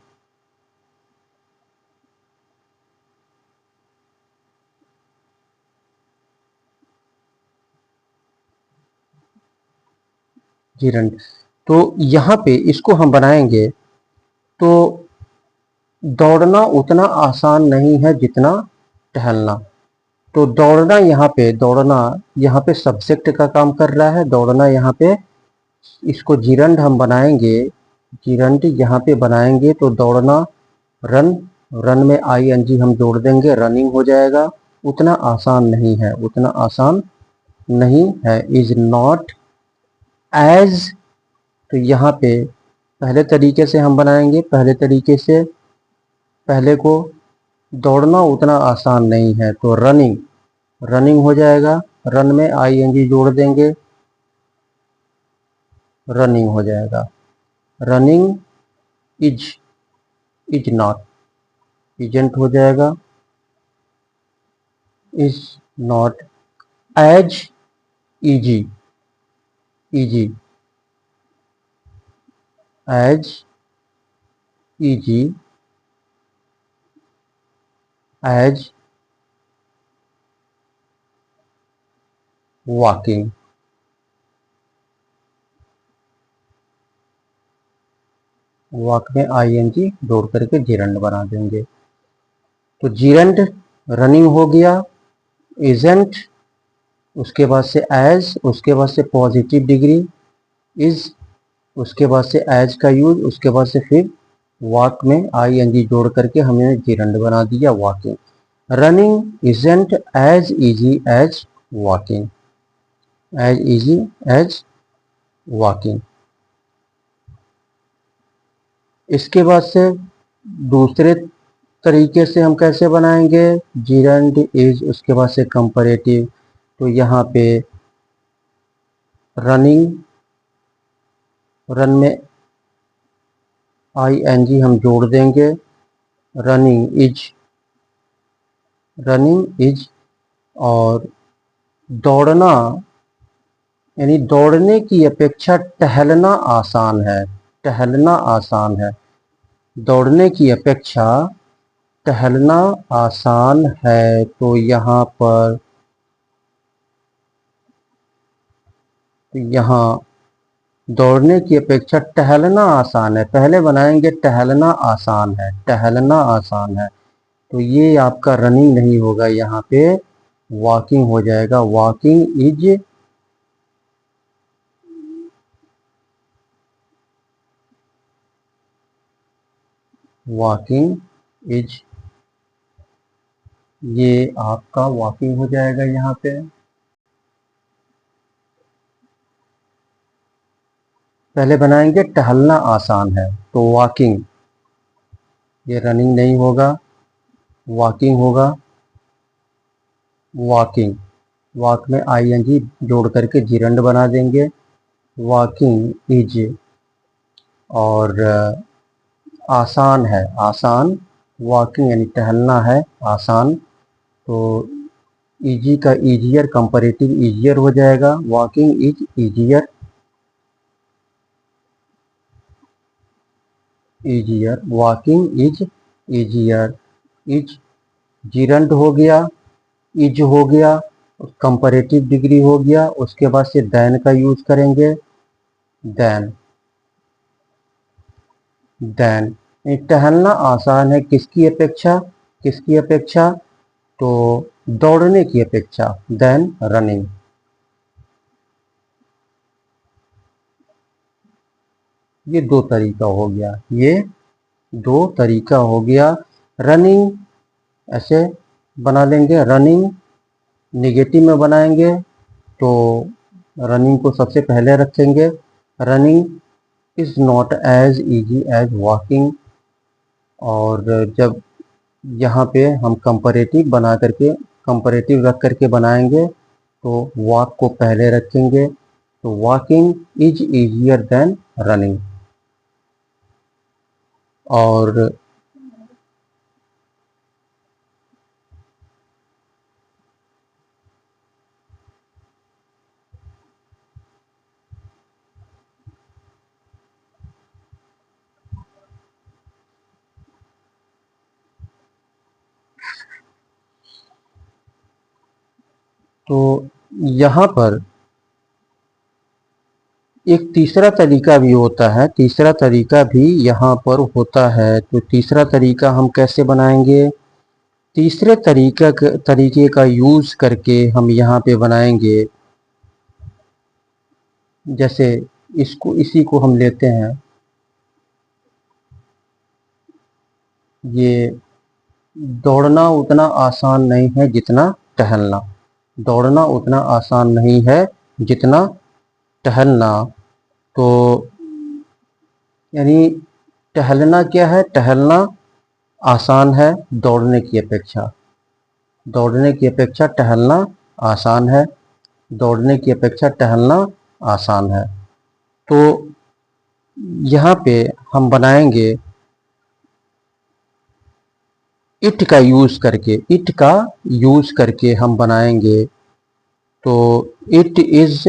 जीरंड, तो यहाँ पे इसको हम बनाएंगे तो दौड़ना उतना आसान नहीं है जितना टहलना। तो दौड़ना यहाँ पे, दौड़ना यहाँ पे सब्जेक्ट का काम कर रहा है, दौड़ना यहाँ पे, इसको जीरंड हम बनाएंगे, जीरंड यहाँ पे बनाएंगे तो दौड़ना, रन, रन में आई एन जी हम जोड़ देंगे, रनिंग हो जाएगा। उतना आसान नहीं है, उतना आसान नहीं है। इज नॉट एज, तो यहाँ पे पहले तरीके से हम बनाएंगे, पहले तरीके से, पहले को, दौड़ना उतना आसान नहीं है तो रनिंग, रनिंग हो जाएगा, रन में आई एन जी जोड़ देंगे, रनिंग हो जाएगा। Running is, is not, isn't हो जाएगा, is not as easy, easy, as easy, as walking, walk में आई एन जी जोड़ करके जीरंड बना देंगे। तो जीरंड रनिंग हो गया, इजेंट, उसके बाद से एज, उसके बाद से पॉजिटिव डिग्री, इज, उसके बाद से एज का यूज, उसके बाद से फिर वॉक में आई एन जी जोड़ करके हमने जीरंड बना दिया, walking. Running isn't as easy as walking, as easy as walking. इसके बाद से दूसरे तरीके से हम कैसे बनाएंगे, जिरंड इज, उसके बाद से कंपैरेटिव। तो यहाँ पे रनिंग, रन में ing हम जोड़ देंगे, रनिंग इज, रनिंग इज। और दौड़ना, यानी दौड़ने की अपेक्षा टहलना आसान है, टहलना आसान है, दौड़ने की अपेक्षा टहलना आसान है। तो यहाँ पर, यहाँ दौड़ने की अपेक्षा टहलना आसान है, पहले बनाएंगे टहलना आसान है, टहलना आसान है। तो ये आपका रनिंग नहीं होगा, यहाँ पे वॉकिंग हो जाएगा, वॉकिंग इज, वॉकिंग इज, ये आपका वॉकिंग हो जाएगा यहाँ पे। पहले बनाएंगे टहलना आसान है, तो वॉकिंग, ये रनिंग नहीं होगा, वॉकिंग होगा, वॉकिंग, वॉक में ing जोड़ करके जिरंड बना देंगे, वॉकिंग इज। और आसान है, आसान, वॉकिंग यानी टहलना है आसान, तो इजी का ईजियर, कंपैरेटिव ईजियर हो जाएगा, walking is easier, easier, walking is easier. Is gerund हो गया, इज हो गया, कंपैरेटिव डिग्री हो गया, उसके बाद से देन का यूज करेंगे, देन, देन। टहलना आसान है किसकी अपेक्षा, किसकी अपेक्षा, तो दौड़ने की अपेक्षा, देन रनिंग। ये दो तरीका हो गया, ये दो तरीका हो गया। रनिंग ऐसे बना लेंगे, रनिंग निगेटिव में बनाएंगे तो रनिंग को सबसे पहले रखेंगे, running is not as easy as walking. और जब यहाँ पे हम कंपैरेटिव बना करके, कंपैरेटिव रख करके बनाएंगे तो वॉक को पहले रखेंगे, तो walking is easier than running. और तो यहाँ पर एक तीसरा तरीका भी होता है, तीसरा तरीका भी यहाँ पर होता है। तो तीसरा तरीका हम कैसे बनाएंगे, तीसरे तरीके का यूज करके हम यहाँ पे बनाएंगे। जैसे इसको, इसी को हम लेते हैं, ये दौड़ना उतना आसान नहीं है जितना टहलना, दौड़ना उतना आसान नहीं है जितना टहलना। तो यानी टहलना क्या है, टहलना आसान है दौड़ने की अपेक्षा, दौड़ने की अपेक्षा टहलना आसान है, दौड़ने की अपेक्षा टहलना आसान है। तो यहाँ पे हम बनाएंगे इट का यूज करके, इट का यूज करके हम बनाएंगे। तो इट इज,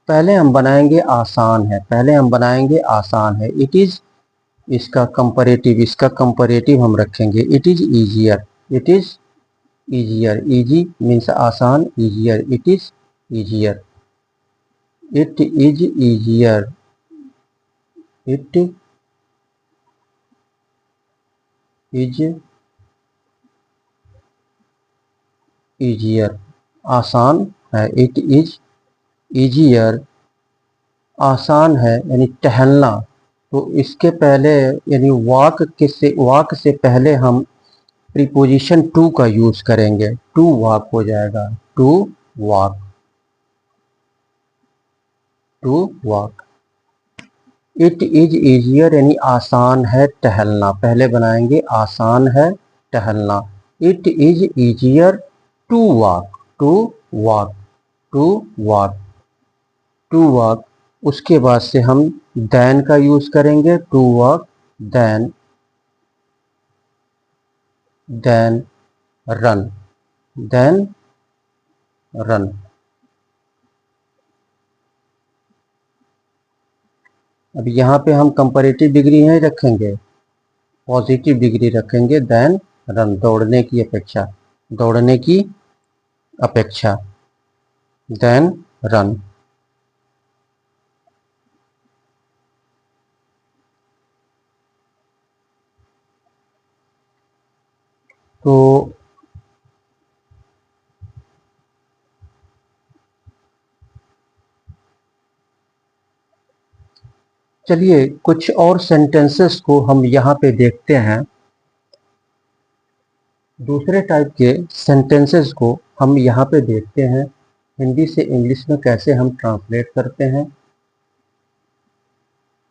पहले हम बनाएंगे आसान है, पहले हम बनाएंगे आसान है, इट इज, इसका कंपैरेटिव, इसका कंपैरेटिव हम रखेंगे, it is easier, it is easier, easy means आसान, easier, it is easier, it is easier, it is easier, आसान है, इट इज इजियर, आसान है यानी टहलना। तो इसके पहले यानी वॉक के से, वॉक से पहले हम प्रीपोजिशन टू का यूज करेंगे, टू वॉक हो जाएगा, to walk, to walk. It is easier यानी आसान है टहलना, पहले बनाएंगे आसान है टहलना। It is easier to walk, to walk, to walk, to walk. उसके बाद से हम देन का यूज करेंगे, to walk, than, than run, than run. अब यहाँ पे हम कंपैरेटिव डिग्री नहीं रखेंगे, पॉजिटिव डिग्री रखेंगे, देन रन, दौड़ने की अपेक्षा, दौड़ने की अपेक्षा, देन रन। तो चलिए कुछ और सेंटेंसेस को हम यहाँ पे देखते हैं। दूसरे टाइप के सेंटेंसेस को हम यहाँ पे देखते हैं, हिंदी से इंग्लिश में कैसे हम ट्रांसलेट करते हैं।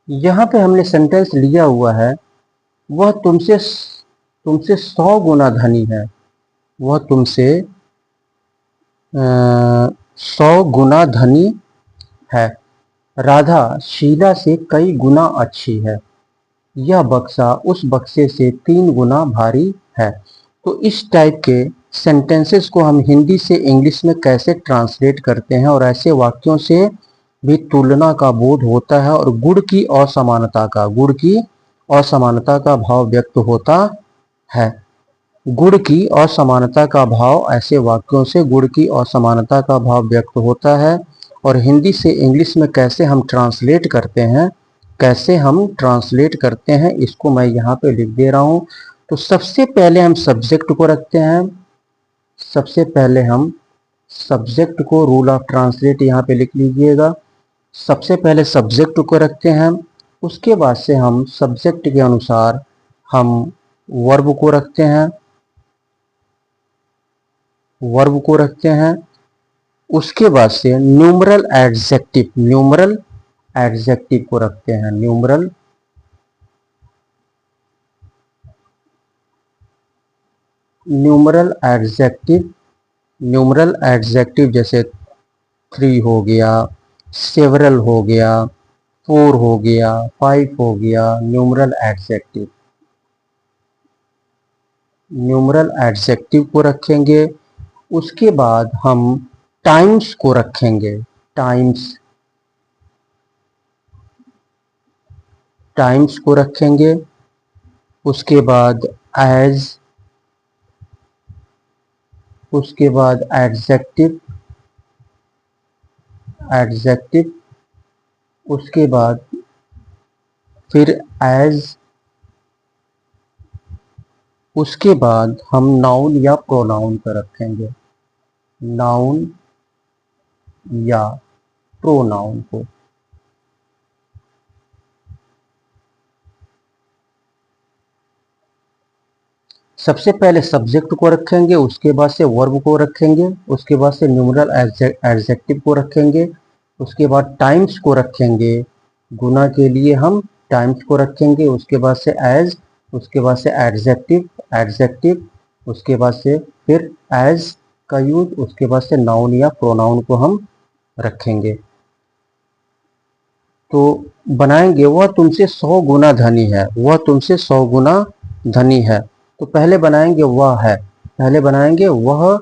यहाँ पे हमने सेंटेंस लिया हुआ है, वह तुमसे तुमसे 100 गुना धनी है, वह तुमसे 100 गुना धनी है। राधा शीला से कई गुना अच्छी है, यह बक्सा उस बक्से से 3 गुना भारी है। तो इस टाइप के सेंटेंसेस को हम हिंदी से इंग्लिश में कैसे ट्रांसलेट करते हैं, और ऐसे वाक्यों से भी तुलना का बोध होता है और गुण की असमानता का, गुण की असमानता का भाव व्यक्त होता है। गुण की असमानता का भाव, ऐसे वाक्यों से गुण की असमानता का भाव व्यक्त होता है। और हिंदी से इंग्लिश में कैसे हम ट्रांसलेट करते हैं, कैसे हम ट्रांसलेट करते हैं, इसको मैं यहाँ पे लिख दे रहा हूँ। तो सबसे पहले हम सब्जेक्ट को रखते हैं, सबसे पहले हम सब्जेक्ट को, रूल ऑफ ट्रांसलेट यहाँ पे लिख लीजिएगा। सबसे पहले सब्जेक्ट को रखते हैं, उसके बाद से हम सब्जेक्ट के अनुसार हम वर्ब को रखते हैं, वर्ब को रखते हैं। उसके बाद से न्यूमरल एडजेक्टिव, न्यूमरल एडजेक्टिव को रखते हैं, numeral, numeral adjective, numeral adjective जैसे 3 हो गया, सेवरल हो गया, 4 हो गया, 5 हो गया, न्यूमरल एडजेक्टिव, न्यूमरल एडजेक्टिव को रखेंगे। उसके बाद हम टाइम्स को रखेंगे, टाइम्स, टाइम्स को रखेंगे। उसके बाद एज, उसके बाद एडजेक्टिव, एडजेक्टिव, उसके बाद फिर एज, उसके बाद हम नाउन या प्रोनाउन पर रखेंगे, नाउन या प्रोनाउन को। सबसे पहले सब्जेक्ट को रखेंगे, उसके बाद से वर्ब को रखेंगे, उसके बाद से न्यूमरल एडजेक्टिव को रखेंगे, उसके बाद टाइम्स को रखेंगे, गुना के लिए हम टाइम्स को रखेंगे, उसके बाद से एज, उसके बाद से एडजेक्टिव, एडजेक्टिव, उसके बाद से फिर एज का यूज, उसके बाद से नाउन या प्रोनाउन को हम रखेंगे। तो बनाएंगे, वह तुमसे 100 गुना धनी है, वह तुमसे 100 गुना धनी है। तो पहले बनाएंगे वह है, पहले बनाएंगे वह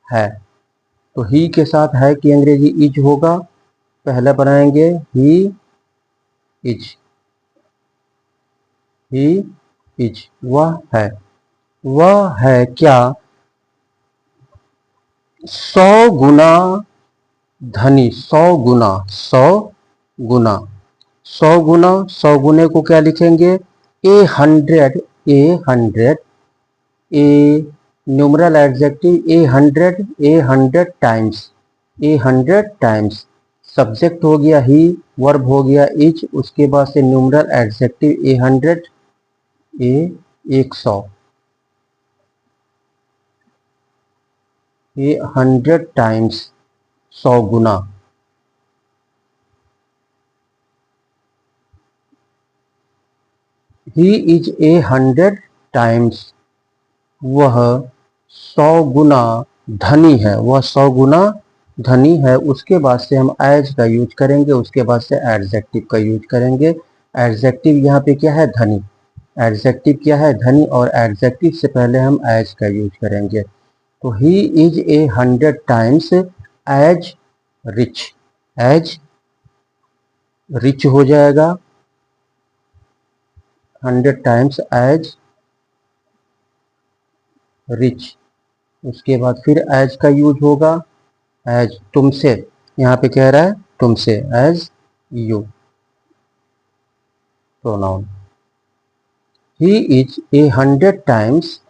है, तो ही के साथ है कि अंग्रेजी इज होगा। पहले बनाएंगे ही इज, ही इज, वह है, वह है क्या 100 गुना धनी, 100 गुना, 100 गुना, 100 गुना, 100 गुने को क्या लिखेंगे, ए हंड्रेड, ए हंड्रेड, ए न्यूमरल एडजेक्टिव ए हंड्रेड टाइम्स, ए 100 टाइम्स। सब्जेक्ट हो गया ही, वर्ब हो गया इज, उसके बाद से न्यूमरल एडजेक्टिव ए 100, ए 100, ये 100 times 100 Guna. He is a 100 times, वह 100 गुना धनी है, वह 100 गुना धनी है। उसके बाद से हम एज का यूज करेंगे, उसके बाद से एडजेक्टिव का यूज करेंगे। एडजेक्टिव यहाँ पे क्या है, धनी। एडजेक्टिव क्या है, धनी, और एडजेक्टिव से पहले हम एज का यूज करेंगे। तो he is a 100 times as rich. As rich हो जाएगा 100 टाइम्स एज रिच। उसके बाद फिर एज का यूज होगा, एज तुमसे, यहाँ पे कह रहा है तुमसे, as you pronoun. He is a 100 times,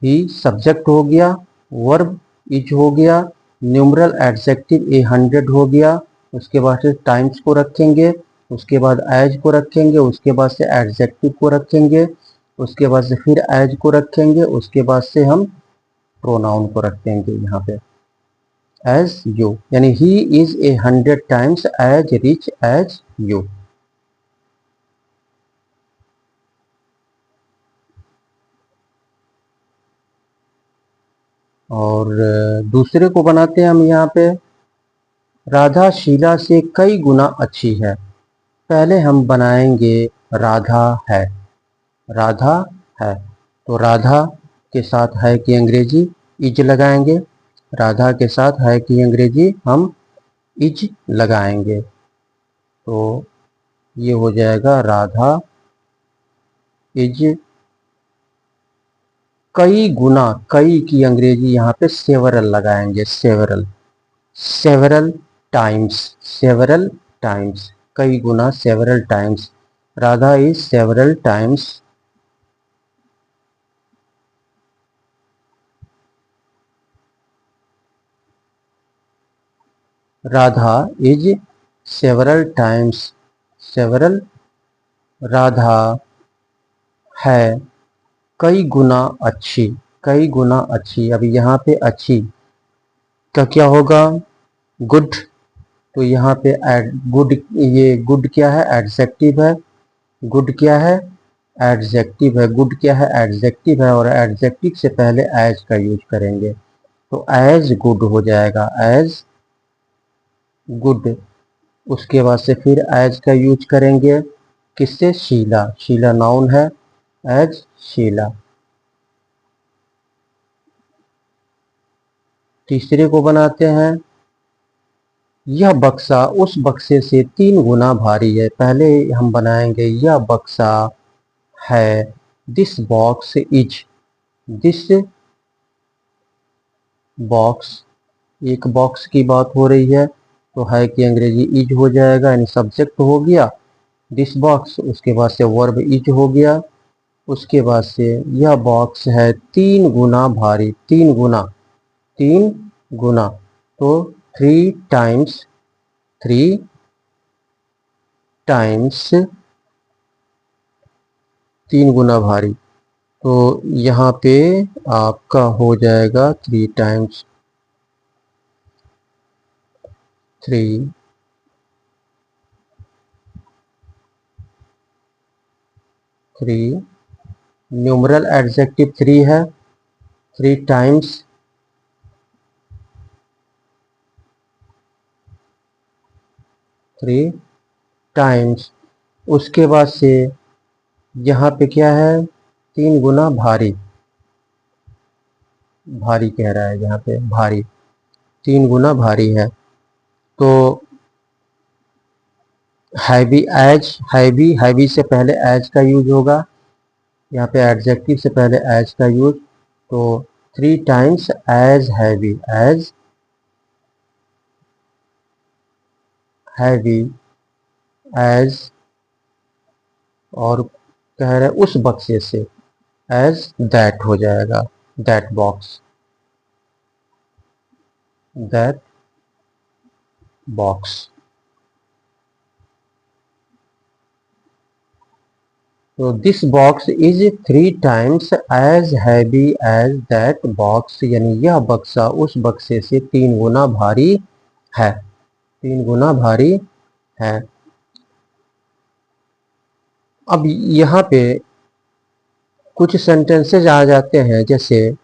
he subject हो गया, वर्ब इज हो गया, न्यूमरल एडजेक्टिव ए 100 हो गया। उसके बाद से टाइम्स को रखेंगे, उसके बाद एज को रखेंगे, उसके बाद से एडजेक्टिव को रखेंगे, उसके बाद से फिर एज को रखेंगे, उसके बाद से हम प्रोनाउन को रखेंगे यहाँ पे एज यू। यानी he is a 100 times as rich as you. और दूसरे को बनाते हैं हम यहाँ पे, राधा शीला से कई गुना अच्छी है। पहले हम बनाएंगे राधा है। राधा है, तो राधा के साथ है की अंग्रेजी इज लगाएंगे। राधा के साथ है की अंग्रेजी हम इज लगाएंगे। तो ये हो जाएगा राधा इज कई गुना, कई की अंग्रेजी यहाँ पे सेवरल लगाएंगे, several. Several times, several times, कई गुना, several times. Radha is several times, Radha is several times, several, Radha है कई गुना अच्छी, कई गुना अच्छी। अभी यहाँ पे अच्छी का क्या होगा, गुड। तो यहाँ पे गुड, ये गुड क्या है, एडजेक्टिव है। गुड क्या है, एडजेक्टिव है। गुड क्या है, एडजेक्टिव है, और एडजेक्टिव से पहले एज का यूज करेंगे। तो एज गुड हो जाएगा, एज गुड। उसके बाद से फिर एज का यूज करेंगे किससे, शीला। शीला नाउन है, एज शीला। तीसरे को बनाते हैं, यह बक्सा उस बक्से से 3 गुना भारी है। पहले हम बनाएंगे यह बक्सा है, this box is, this box, एक बॉक्स की बात हो रही है, तो है कि अंग्रेजी इज हो जाएगा, यानी सब्जेक्ट हो गया दिस बॉक्स। उसके बाद से वर्ब इज हो गया। उसके बाद से यह बॉक्स है 3 गुना भारी, 3 गुना, 3 गुना, तो 3 टाइम्स, 3 टाइम्स 3 गुना भारी। तो यहाँ पे आपका हो जाएगा 3 टाइम्स 3, 3, न्यूमरल एडजेक्टिव 3 है, 3 टाइम्स, 3 टाइम्स। उसके बाद से यहाँ पे क्या है, 3 गुना भारी, भारी कह रहा है यहाँ पे, भारी, 3 गुना भारी है। तो हैवी, एज हैवी, हैवी से पहले एज का यूज होगा, यहाँ पे एडजेक्टिव से पहले एज का यूज। तो 3 times as heavy, as heavy, as, और कह रहे उस बक्से से, एज दैट हो जाएगा, दैट बॉक्स, दैट बॉक्स। तो this box is 3 times as heavy as that box, यानी यह बक्सा उस बक्से से 3 गुना भारी है, 3 गुना भारी है। अब यहाँ पे कुछ सेंटेंसेज आ जाते हैं, जैसे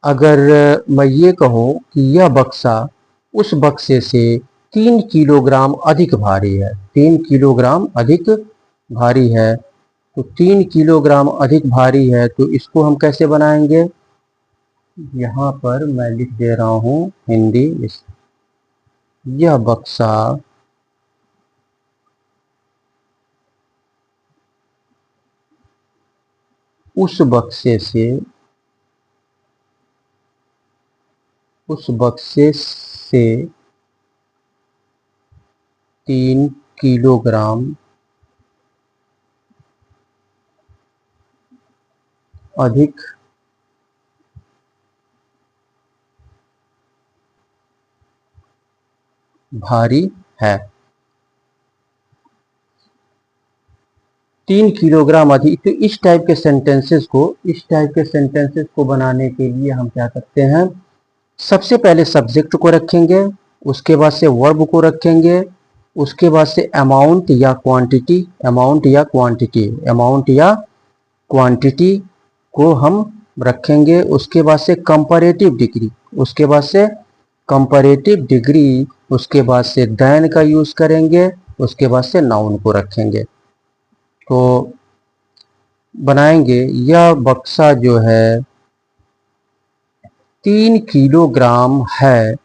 अगर मैं ये कहूँ कि यह बक्सा उस बक्से से 3 किलोग्राम अधिक भारी है, 3 किलोग्राम अधिक भारी है, तो 3 किलोग्राम अधिक भारी है, तो इसको हम कैसे बनाएंगे? यहाँ पर मैं लिख दे रहा हूँ हिंदी, यह बक्सा उस बक्से से 3 किलोग्राम अधिक भारी है। 3 किलोग्राम अधिक, तो इस टाइप के सेंटेंसेस को बनाने के लिए हम क्या करते हैं, सबसे पहले सब्जेक्ट को रखेंगे, उसके बाद से वर्ब को रखेंगे, उसके बाद से अमाउंट या क्वांटिटी को हम रखेंगे, उसके बाद से कंपैरेटिव डिग्री, उसके बाद से देन का यूज करेंगे, उसके बाद से नाउन को रखेंगे। तो बनाएंगे, यह बक्सा जो है 3 किलोग्राम है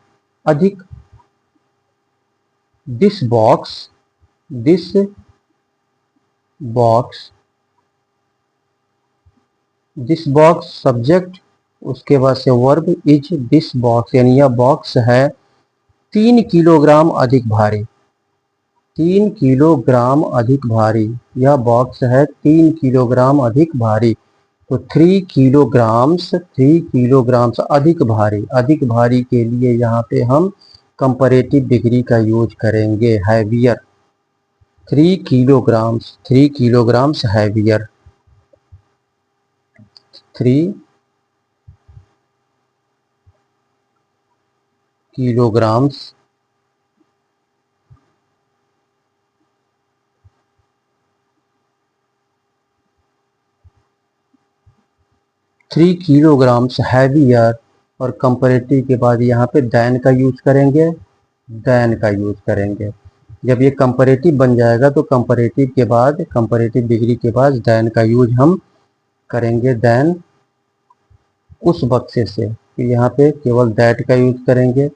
अधिक, दिस बॉक्स सब्जेक्ट, उसके बाद से वर्ब इज दिस बॉक्स, यानी यह बॉक्स है 3 किलोग्राम अधिक भारी, 3 किलोग्राम अधिक भारी, यह बॉक्स है 3 किलोग्राम अधिक भारी। तो 3 किलोग्राम्स अधिक भारी के लिए यहाँ पे हम कंपैरेटिव डिग्री का यूज करेंगे, heavier. 3 kilograms heavier, 3 kilograms heavier, और कंपैरेटिव के बाद यहाँ पे देन का यूज करेंगे। जब ये कंपैरेटिव बन जाएगा तो कंपैरेटिव डिग्री के बाद देन का यूज हम करेंगे, देन उस बक्से से, तो यहाँ पे केवल दैट का यूज करेंगे,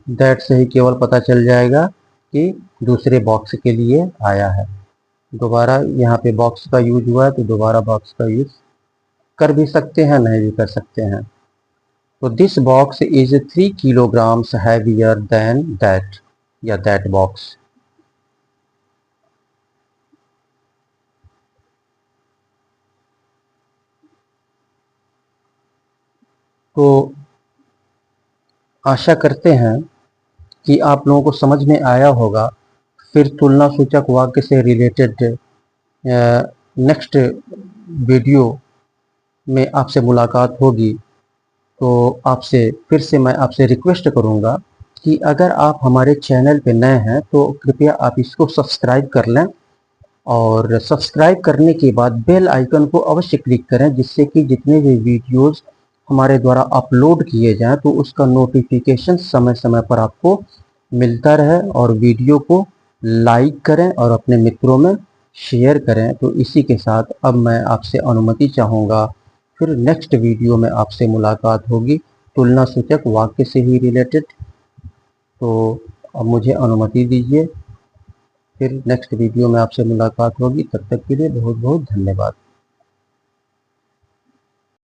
दैट से ही केवल पता चल जाएगा कि दूसरे बॉक्स के लिए आया है। दोबारा यहाँ पे बॉक्स का यूज हुआ है तो दोबारा बॉक्स का यूज कर भी सकते हैं, नहीं भी कर सकते हैं। तो this box is 3 kilograms heavier than that, या दैट बॉक्स। तो आशा करते हैं कि आप लोगों को समझ में आया होगा। फिर तुलना सूचक वाक्य से रिलेटेड नेक्स्ट वीडियो में आपसे मुलाकात होगी। तो मैं आपसे रिक्वेस्ट करूंगा कि अगर आप हमारे चैनल पे नए हैं तो कृपया आप इसको सब्सक्राइब कर लें, और सब्सक्राइब करने के बाद बेल आइकन को अवश्य क्लिक करें, जिससे कि जितने भी वीडियोस हमारे द्वारा अपलोड किए जाएं तो उसका नोटिफिकेशन समय समय पर आपको मिलता रहे, और वीडियो को लाइक करें और अपने मित्रों में शेयर करें। तो इसी के साथ अब मैं आपसे अनुमति चाहूँगा, फिर नेक्स्ट वीडियो में आपसे मुलाकात होगी तुलना सूचक वाक्य से ही रिलेटेड। तो अब मुझे अनुमति दीजिए, फिर नेक्स्ट वीडियो में आपसे मुलाकात होगी। तब तक के लिए बहुत बहुत धन्यवाद।